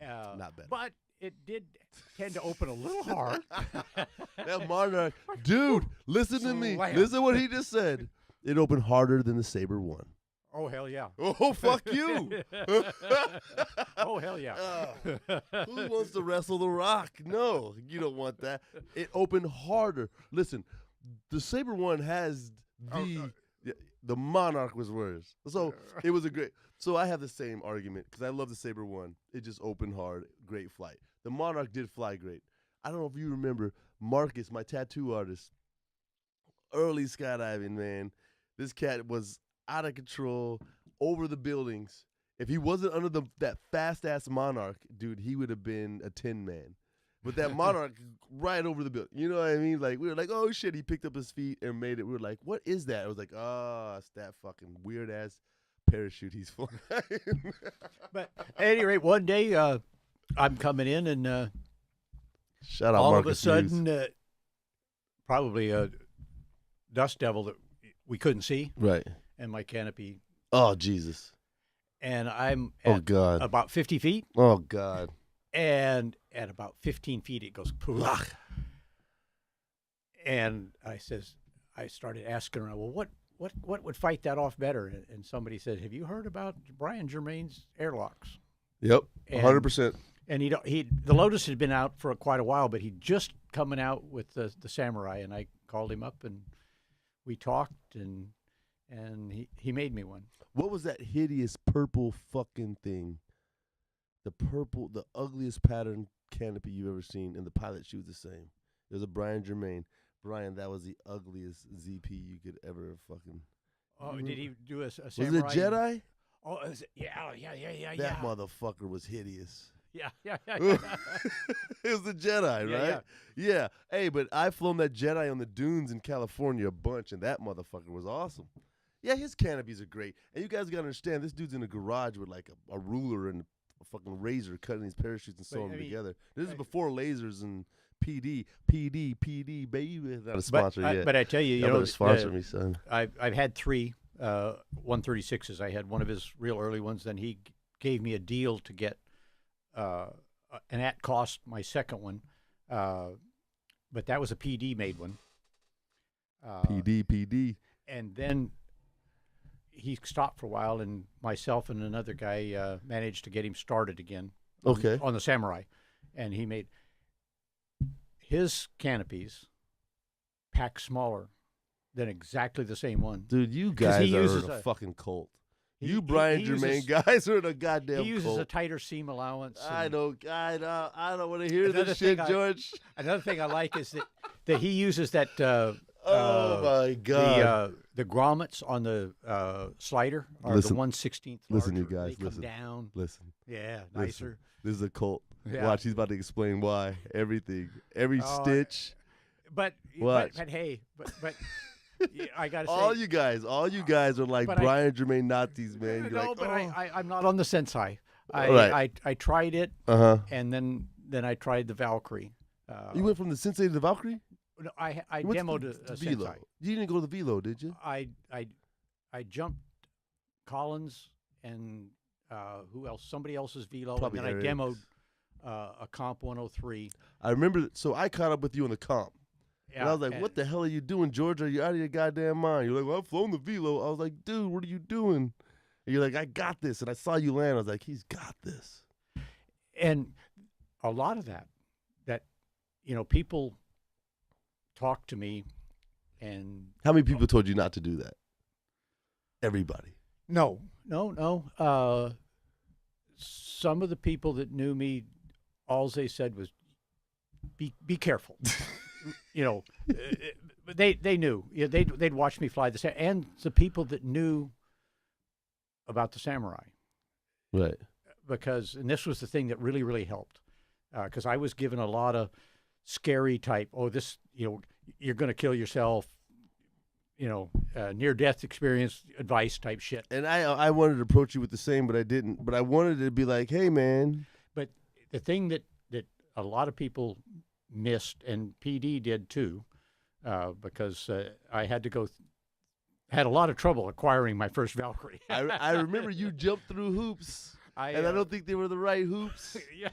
Not better. But it did tend to open a little hard. That Monarch. Dude, listen to me. Slam. Listen to what he just said. It opened harder than the Sabre 1. Oh, hell yeah. Oh, fuck you. Oh, hell yeah. Who wants to wrestle the rock? No, you don't want that. It opened harder. Listen, the Sabre 1 has the Monarch was worse. So it was a great. So I have the same argument because I love the Sabre 1. It just opened hard. Great flight. The Monarch did fly great. I don't know if you remember Marcus, my tattoo artist, early skydiving, man. This cat was out of control over the buildings. If he wasn't under that fast-ass Monarch, dude, he would have been a Tin Man. But that Monarch right over the building. You know what I mean? Like, we were like, oh, shit. He picked up his feet and made it. We were like, what is that? It was like, oh, it's that fucking weird-ass parachute he's flying. But at any rate, one day I'm coming in and shout out all Marcus of a sudden, probably a dust devil that we couldn't see. Right. And my canopy. Oh, Jesus. And I'm at about 50 feet. Oh, God. And at about 15 feet, it goes poof. And I started asking around, well, what would fight that off better? And somebody said, have you heard about Brian Germain's airlocks? Yep, 100%. And the Lotus had been out for quite a while, but he'd just coming out with the Samurai, and I called him up and we talked, and he made me one. What was that hideous purple fucking thing? The ugliest pattern canopy you've ever seen, and the pilot shoe was the same. It was a Brian Germain. Brian, that was the ugliest ZP you could ever fucking. Oh, did he do a Samurai? Was it Jedi? Oh, yeah. That motherfucker was hideous. Yeah. It was the Jedi, right? Yeah. Hey, but I've flown that Jedi on the dunes in California a bunch, and that motherfucker was awesome. Yeah, his canopies are great. And you guys got to understand, this dude's in a garage with like a ruler and a fucking razor cutting these parachutes and sewing them together. This is before lasers and PD, baby. Not a sponsor yet. But I tell you, better sponsor me, son. I've had 3 136s. I had one of his real early ones. Then he gave me a deal to get an at cost my second one. But that was a PD made one. PD. And then he stopped for a while, and myself and another guy managed to get him started again. Okay. On the Samurai, and he made his canopies pack smaller than exactly the same one. Dude, you guys are a fucking cult. You Brian Germain guys are in a goddamn cult. He uses a tighter seam allowance. I don't want to hear this shit, George. Another thing I like is that he uses that. Oh my God! The grommets on the slider are the 1/16 larger. Listen, you guys. They come down. Listen. Yeah, nicer. This is a cult. Yeah. Watch, he's about to explain why. Everything, every stitch. But hey, yeah, I gotta say, all you guys are like Brian Germain Nazis, man. You're no, like, but I'm not on the Sensei. Right. I tried it, and then I tried the Valkyrie. You went from the Sensei to the Valkyrie? No, I demoed a Velo. Sensei. You didn't go to the Velo, did you? I jumped Collins and who else? Somebody else's Velo, Probably and then I Eric's. demoed a Comp 103. I remember. So I caught up with you on the comp. Yeah, And I was like, what the hell are you doing, George? Are you out of your goddamn mind? You're like, well, I've flown the Velo. I was like, dude, what are you doing? And you're like, I got this. And I saw you land. I was like, he's got this. And a lot of that, people talk to me and... How many people told you not to do that? Everybody. No. Some of the people that knew me, all they said was, be careful. They knew. Yeah, they'd watch me fly and the people that knew about the Samurai, Right. and this was the thing that really, really helped, because I was given a lot of scary type. Oh, this, you're going to kill yourself. Near death experience advice type shit. And I wanted to approach you with the same, but I didn't. But I wanted to be like, hey, man. But the thing that a lot of people missed, and PD did too, because I had to had a lot of trouble acquiring my first Valkyrie. I remember you jumped through hoops, and I don't think they were the right hoops. Yeah.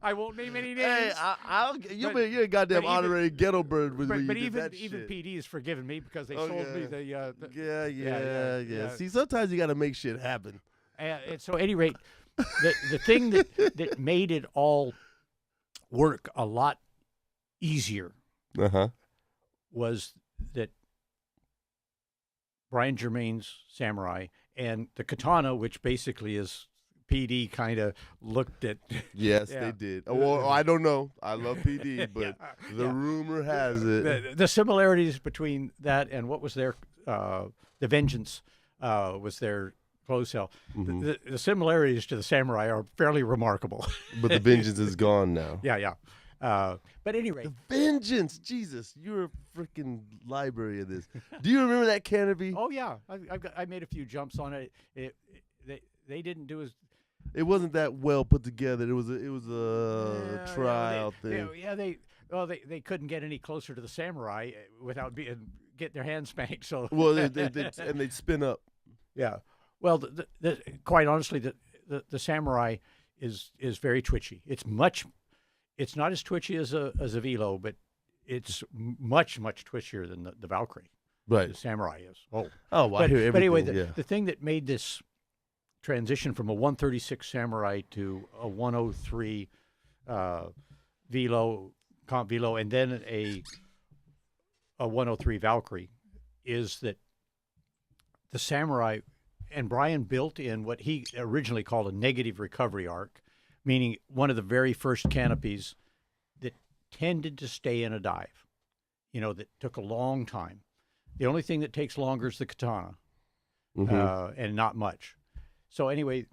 I won't name any names. Hey, you're a goddamn honorary ghetto bird. But even PD has forgiven me because they sold me the yeah. See, sometimes you got to make shit happen. And so, at any rate, the thing that made it all work a lot easier was that Brian Germain's Samurai and the Katana, which basically is PD, kind of looked at. Yes, they did. Well, I don't know. I love PD, but the rumor has it. The similarities between that and what was their, the Vengeance was their clothes cell. Mm-hmm. The similarities to the Samurai are fairly remarkable. But the Vengeance is gone now. Yeah. But anyway, the Vengeance, Jesus, you're a freaking library of this. Do you remember that canopy? Oh yeah, I made a few jumps on it. They didn't do as. It wasn't that well put together. It was a trial thing. They couldn't get any closer to the Samurai without get their hands spanked. So and they'd spin up. Yeah. Well, quite honestly, the Samurai is very twitchy. It's not as twitchy as a Velo, but it's much twitchier than the Valkyrie. Right. The Samurai is. Oh, I hear everything. But anyway, the thing that made this transition from a 136 Samurai to a 103 Velo, Comp Velo, and then a 103 Valkyrie is that the Samurai, and Brian built in what he originally called a negative recovery arc, meaning one of the very first canopies that tended to stay in a dive, that took a long time. The only thing that takes longer is the Katana, and not much. So anyway,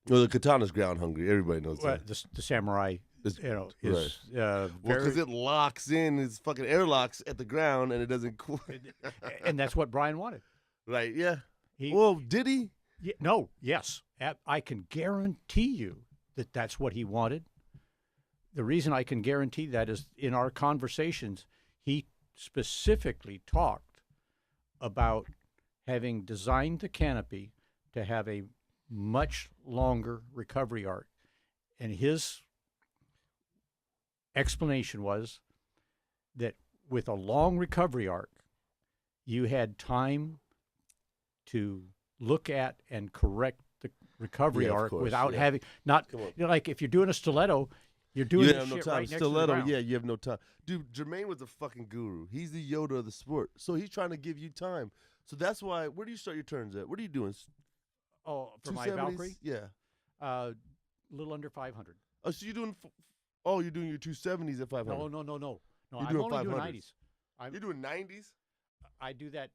well, the Katana's ground hungry. Everybody knows that. The Samurai, It's, is well, very, because it locks in, it's fucking airlocks at the ground, and it doesn't. and that's what Brian wanted. Right? Yeah. He, Well, did he? no, yes, I can guarantee you that that's what he wanted. The reason I can guarantee that is in our conversations, he specifically talked about having designed the canopy to have a much longer recovery arc. And his explanation was that with a long recovery arc, you had time to look at and correct the recovery arc without having, like if you're doing a stiletto, you're doing this shit right next to the ground. Yeah, you have no time. Dude, Jermaine was a fucking guru. He's the Yoda of the sport. So he's trying to give you time. So that's why, where do you start your turns at? What are you doing? Oh, for my Valkyrie? Yeah. A little under 500. Oh, so you're doing, you're doing your 270s at 500. No. You're I'm doing only doing 500s. 90s. You're doing 90s? I do that,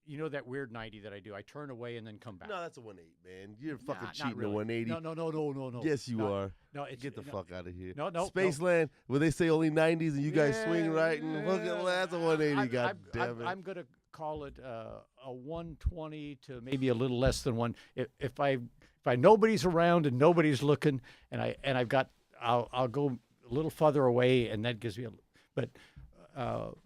you know that weird 90 that I do? I turn away and then come back. No, that's a 180, man. You're fucking Not cheating really. a 180. No. Yes, you are. No, it's, Get the fuck out of here. No. Spaceland, where they say only 90s and you guys swing right and look at that's a 180, God damn it. I'm going to call it a 120 to maybe a little less than one. If nobody's around and nobody's looking, and I've got, I'll go a little further away, and that gives me around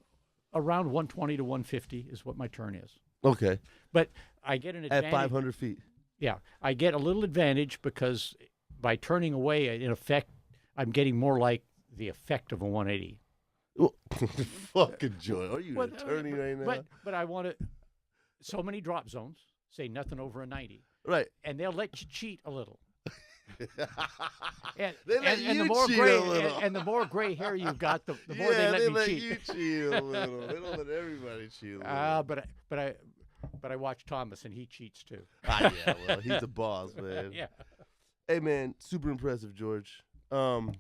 120 to 150 is what my turn is. Okay. But I get an advantage. At 500 feet. Yeah, I get a little advantage because by turning away, in effect, I'm getting more like the effect of a 180. Fucking joy. Are you turning right now? But I want to. So many drop zones say nothing over a 90. Right. And they'll let you cheat a little. And the more gray hair you've got, the more they let me cheat. You cheat a little. They don't let everybody cheat a little. But I watch Thomas and he cheats too. Yeah, well, he's a boss, man. Yeah. Hey, man, super impressive, George. Ageism,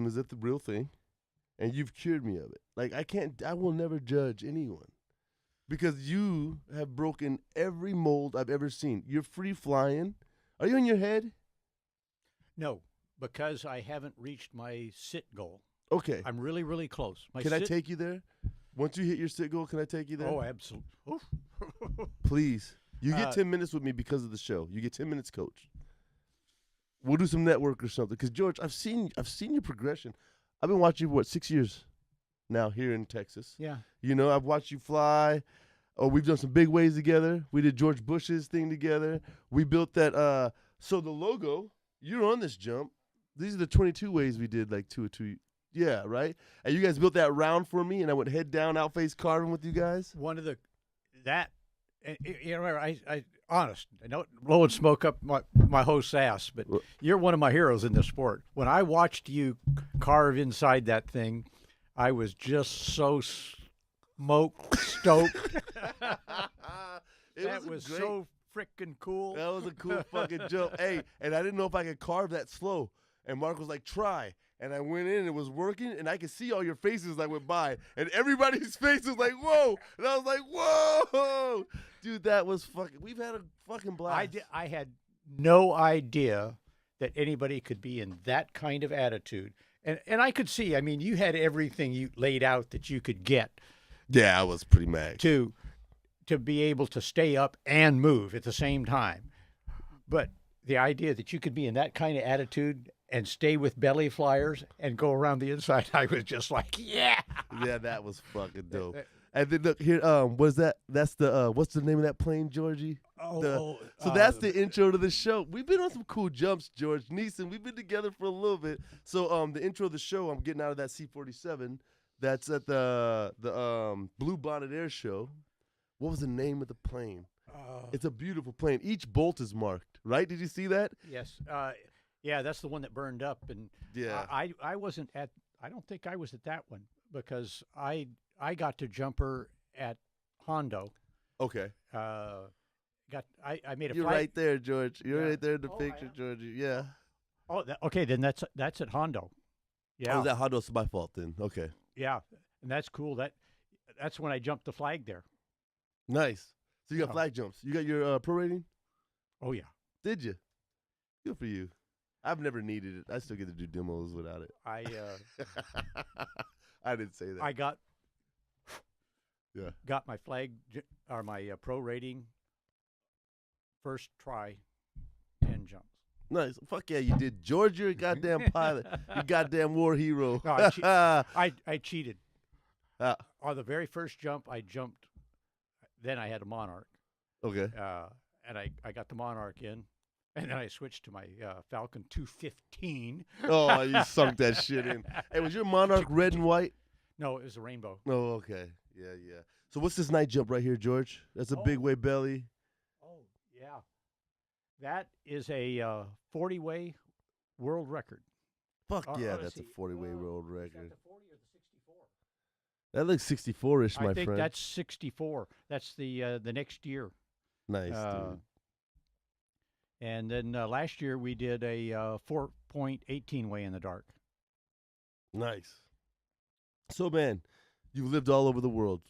is that the real thing? And you've cured me of it. Like, I will never judge anyone. Because you have broken every mold I've ever seen. You're free flying. Are you in your head? No, because I haven't reached my sit goal. Okay. I'm really, really close. Can I take you there? Once you hit your sit goal, can I take you there? Oh, absolutely. Please. You get 10 minutes with me because of the show. You get 10 minutes, coach. We'll do some network or something. Because, George, I've seen your progression. I've been watching you, 6 years now here in Texas. Yeah. You know, I've watched you fly. Oh, we've done some big waves together. We did George Bush's thing together. We built that. So the logo, you're on this jump. These are the 22 waves we did like 2 or 2. Yeah, right? And you guys built that round for me, and I went head down, outface carving with you guys. I honest, I don't blow and smoke up my host's ass, but you're one of my heroes in this sport. When I watched you carve inside that thing, I was just so stoked. That was so freaking cool. That was a cool fucking jump. Hey, and I didn't know if I could carve that slow. And Mark was like, try. And I went in and it was working, and I could see all your faces as I went by. And everybody's face was like, whoa. And I was like, whoa. Dude, that was fucking, we've had a fucking blast. I had no idea that anybody could be in that kind of attitude. And I could see, I mean, you had everything you laid out that you could get. Yeah, I was pretty mad. To be able to stay up and move at the same time. But the idea that you could be in that kind of attitude and stay with belly flyers and go around the inside, I was just like, yeah. Yeah, that was fucking dope. And then look here, what's that? That's the what's the name of that plane, Georgie? So that's the intro to the show. We've been on some cool jumps, George Nisson. We've been together for a little bit. So the intro of the show, I'm getting out of that C-47. That's at the Blue Bonnet Air Show. What was the name of the plane? It's a beautiful plane. Each bolt is marked, right? Did you see that? Yes. Yeah, that's the one that burned up. And yeah, I wasn't at. I don't think I was at that one because I got to jump her at Hondo. Okay. I made a. You're flight. right there, George. You're right there in the picture, Georgie. Yeah. Oh, okay. Then that's at Hondo. Yeah. Oh, that Hondo's my fault then. Okay. Yeah, and that's cool. That's when I jumped the flag there. Nice. So you got flag jumps. You got your pro rating? Oh yeah. Did you? Good for you. I've never needed it. I still get to do demos without it. I didn't say that. I got Yeah. got my or my pro rating first try, 10 jumps. Nice. Fuck yeah, you did. George, you're a goddamn pilot. You goddamn war hero. No, I cheated. On the very first jump, I jumped. Then I had a Monarch. Okay. And I got the Monarch in, and then I switched to my Falcon 215. Oh, you sunk that shit in. Hey, was your Monarch red and white? No, it was a rainbow. Oh, okay. Yeah. So what's this night jump right here, George? That's a big way belly. Oh, yeah. That is a 40-way world record. Fuck yeah, let's that's see. a 40-way world Is that record. the 40 or the 64? That looks 64-ish, my I think friend. that's 64. That's the next year. Nice, dude. And then last year we did a 4.18 way in the dark. Nice. So, man, you've lived all over the world.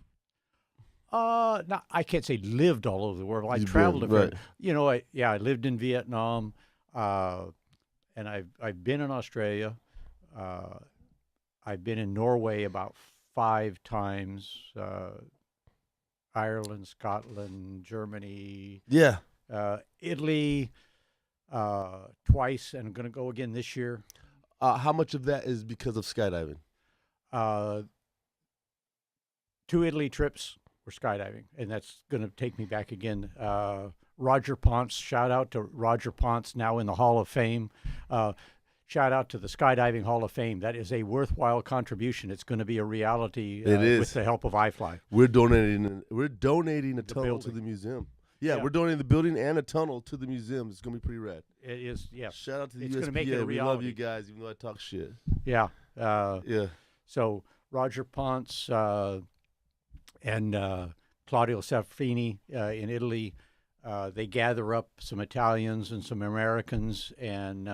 No, I can't say lived all over the world. I You've traveled been, a fair. right. You know, I lived in Vietnam, and I've been in Australia. I've been in Norway about 5 times. Ireland, Scotland, Germany. Yeah. Italy twice, and I'm going to go again this year. How much of that is because of skydiving? 2 Italy trips were skydiving, and that's going to take me back again. Roger Ponce, shout out to Roger Ponce, now in the Hall of Fame. Shout out to the Skydiving Hall of Fame. That is a worthwhile contribution. It's going to be a reality It is. with the help of iFly. We're donating a tunnel to building. the museum. Yeah, Yeah. we're donating the building and a tunnel to the museum. It's gonna be pretty rad. It is, yes. Shout out to the It's USPA. gonna make it a We love reality. you guys, even though I talk shit. Yeah. Yeah. So Roger Ponce and Claudio Saffini in Italy, they gather up some Italians and some Americans, and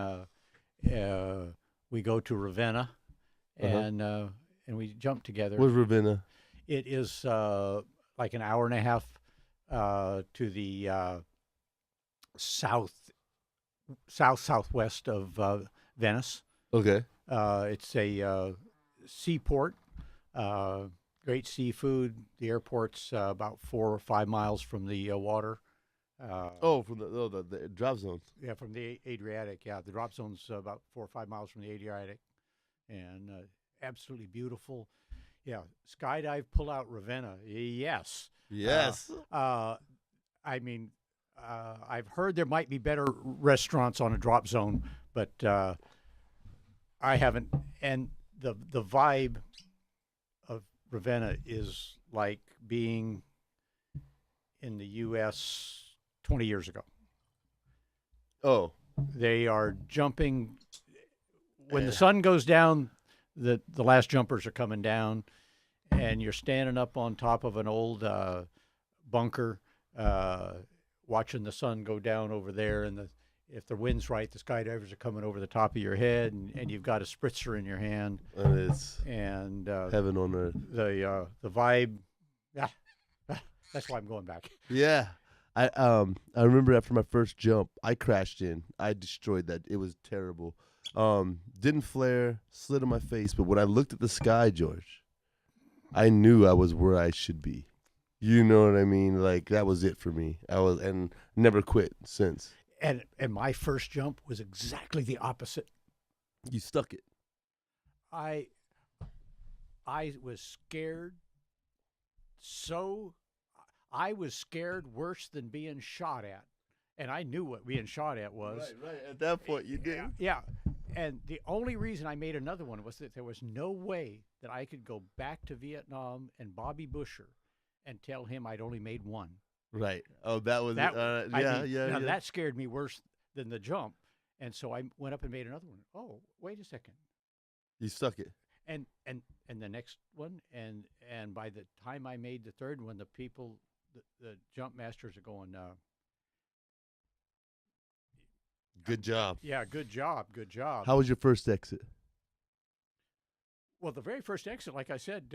we go to Ravenna, and we jump together. Where's Ravenna? It is like an hour and a half to the southwest of Venice. Okay. It's a seaport, great seafood. The airport's about 4 or 5 miles from the water. From the drop zones. Yeah, from the Adriatic. Yeah, the drop zone's about 4 or 5 miles from the Adriatic, and absolutely beautiful. Yeah, skydive, pull out Ravenna. Yes. Yes. I mean, I've heard there might be better restaurants on a drop zone, but I haven't. And the vibe of Ravenna is like being in the U.S. 20 years ago. Oh. They are jumping. When the sun goes down, the last jumpers are coming down, and you're standing up on top of an old bunker, watching the sun go down over there. And if the wind's right, the skydivers are coming over the top of your head, and you've got a spritzer in your hand. And it's And heaven on earth. the vibe. Yeah, that's why I'm going back. Yeah. I remember after my first jump, I crashed in. I destroyed that. It was terrible. Didn't flare, slid on my face, but when I looked at the sky, George, I knew I was where I should be. You know what I mean? Like, that was it for me. And never quit since. And my first jump was exactly the opposite. You stuck it. I was scared. I was scared worse than being shot at. And I knew what being shot at was. Right. At that point, you did. Yeah. And the only reason I made another one was that there was no way that I could go back to Vietnam and Bobby Busher and tell him I'd only made one. Right. Oh, that was That, yeah. Now that scared me worse than the jump. And so I went up and made another one. Oh, wait a second. You stuck it. And the next one, and by the time I made the third one, the people, the jump masters are going, Good job. yeah, good job. How was your first exit? Well, the very first exit, like I said,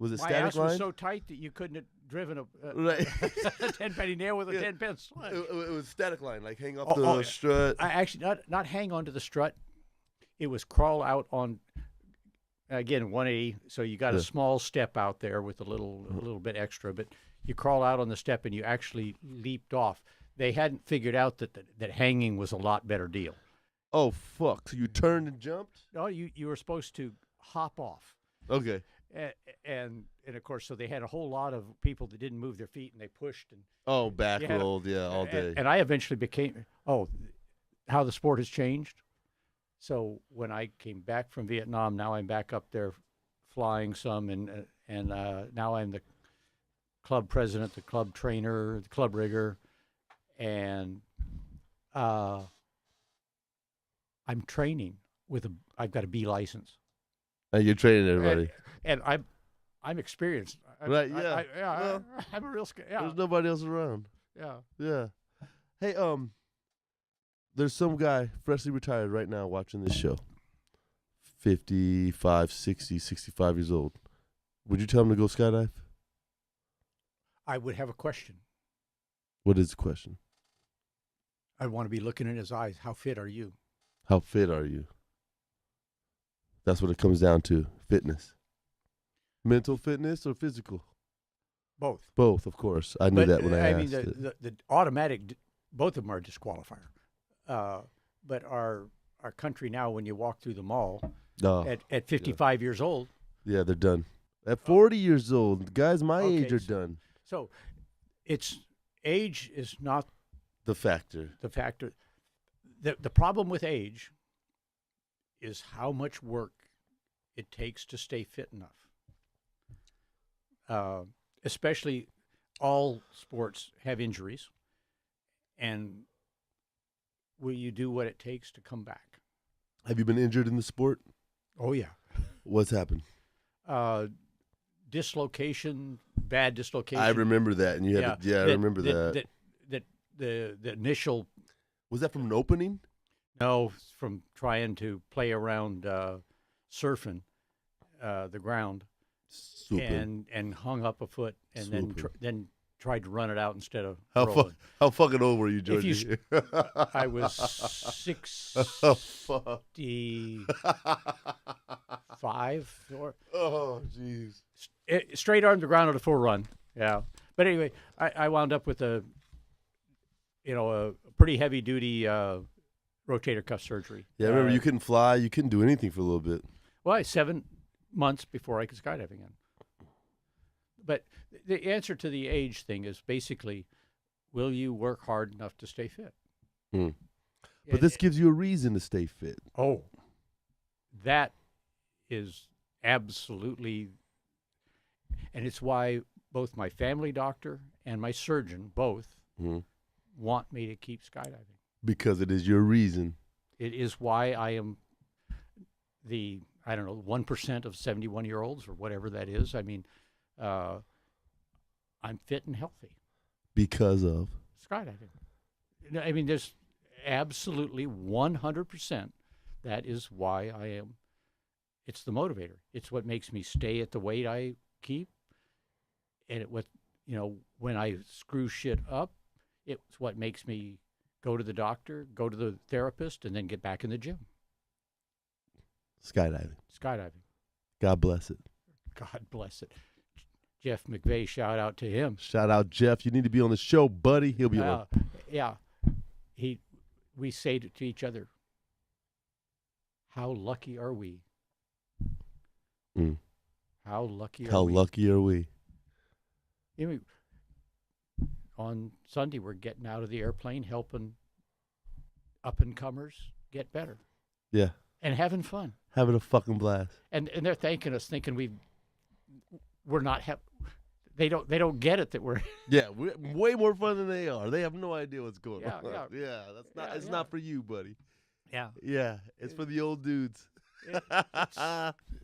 Was it My static ass line? was so tight that you couldn't have driven a Right. a 10-penny nail with a 10-pence sledge. It was static line, like hang off Oh, the strut. I actually not hang onto the strut. It was crawl out on, again, 180. So you got a small step out there with a little bit extra, but you crawl out on the step and you actually leaped off. They hadn't figured out that hanging was a lot better deal. Oh fuck! So you turned and jumped? No, you were supposed to hop off. Okay. And of course, so they had a whole lot of people that didn't move their feet and they pushed and Back rolled, all day. And I eventually became how the sport has changed. So when I came back from Vietnam, now I'm back up there flying some, and now I'm the club president, the club trainer, the club rigger, and I'm training I've got a B license. And you're training everybody. And I'm experienced. Right, yeah. I'm a real yeah. There's nobody else around. Yeah. Yeah. Hey, there's some guy freshly retired right now watching this show. 55, 60, 65 years old. Would you tell him to go skydive? I would have a question. What is the question? I'd want to be looking in his eyes. How fit are you? How fit are you? That's what it comes down to. Fitness. Mental fitness or physical? Both. Both, of course. I knew that when I asked mean, the automatic, both of them are disqualifier. But our country now, when you walk through the mall at 55 years old. Yeah, they're done. At 40 years old, guys my age are done. So age is not the factor. The factor. The problem with age is how much work it takes to stay fit enough. Especially all sports have injuries, and will you do what it takes to come back? Have you been injured in the sport? Oh, yeah. What's happened? Dislocation, bad dislocation. I remember that, and you had I remember that. The initial. Was that from an opening? No, from trying to play around surfing the ground. Swooping. And hung up a foot, and then tried to run it out instead of how rolling. How fucking old were you, George? I was 65. Oh, jeez. Straight arm to ground at a full run. Yeah, but anyway, I wound up with a pretty heavy duty rotator cuff surgery. Yeah, I remember you couldn't fly, you couldn't do anything for a little bit. Well, 7 months before I could skydive again. But the answer to the age thing is basically, will you work hard enough to stay fit? But this gives you a reason to stay fit. Oh, that is absolutely, and it's why both my family doctor and my surgeon both want me to keep skydiving. Because it is your reason. It is why I am 1% of 71-year-olds or whatever that is. I mean, I'm fit and healthy. Because of? Skydiving. I mean, there's absolutely 100%. That is why I am. It's the motivator. It's what makes me stay at the weight I keep. And when I screw shit up, it's what makes me go to the doctor, go to the therapist, and then get back in the gym. Skydiving. God bless it. God bless it. Jeff McVeigh, shout out to him. Shout out, Jeff. You need to be on the show, buddy. He'll be on. Yeah. We say to each other, how lucky are we? How lucky are we? On Sunday, we're getting out of the airplane, helping up-and-comers get better. Yeah. And having fun. Having a fucking blast. And they're thanking us, thinking we're not they don't get it that we're we're way more fun than they are. They have no idea what's going on. Yeah, that's not it's not for you, buddy. Yeah, it's for the old dudes.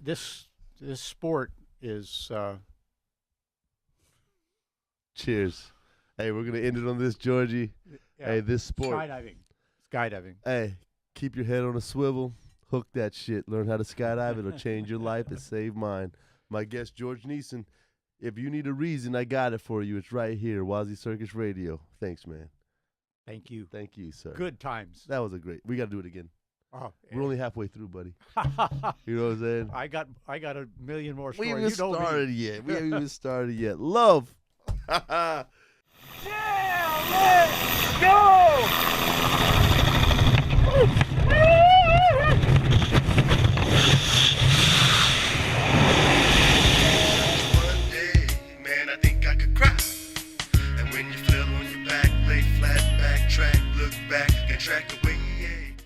This sport is cheers. Hey, we're gonna end it on this, Georgie. Hey, this sport. Skydiving. Hey, keep your head on a swivel. Hook that shit. Learn how to skydive. It'll change your life. It saved mine. my guest, George Nisson. If you need a reason, I got it for you. It's right here, WazzyCircus Radio. Thanks, man. Thank you. Thank you, sir. Good times. That was a great. We got to do it again. Oh, We're only halfway through, buddy. You know what I'm saying? I got a million more We stories. haven't You know me. started yet. We haven't even started yet. Love. One day, man, I think I could cry. And when you fell on your back, lay flat, backtrack, look back, and track away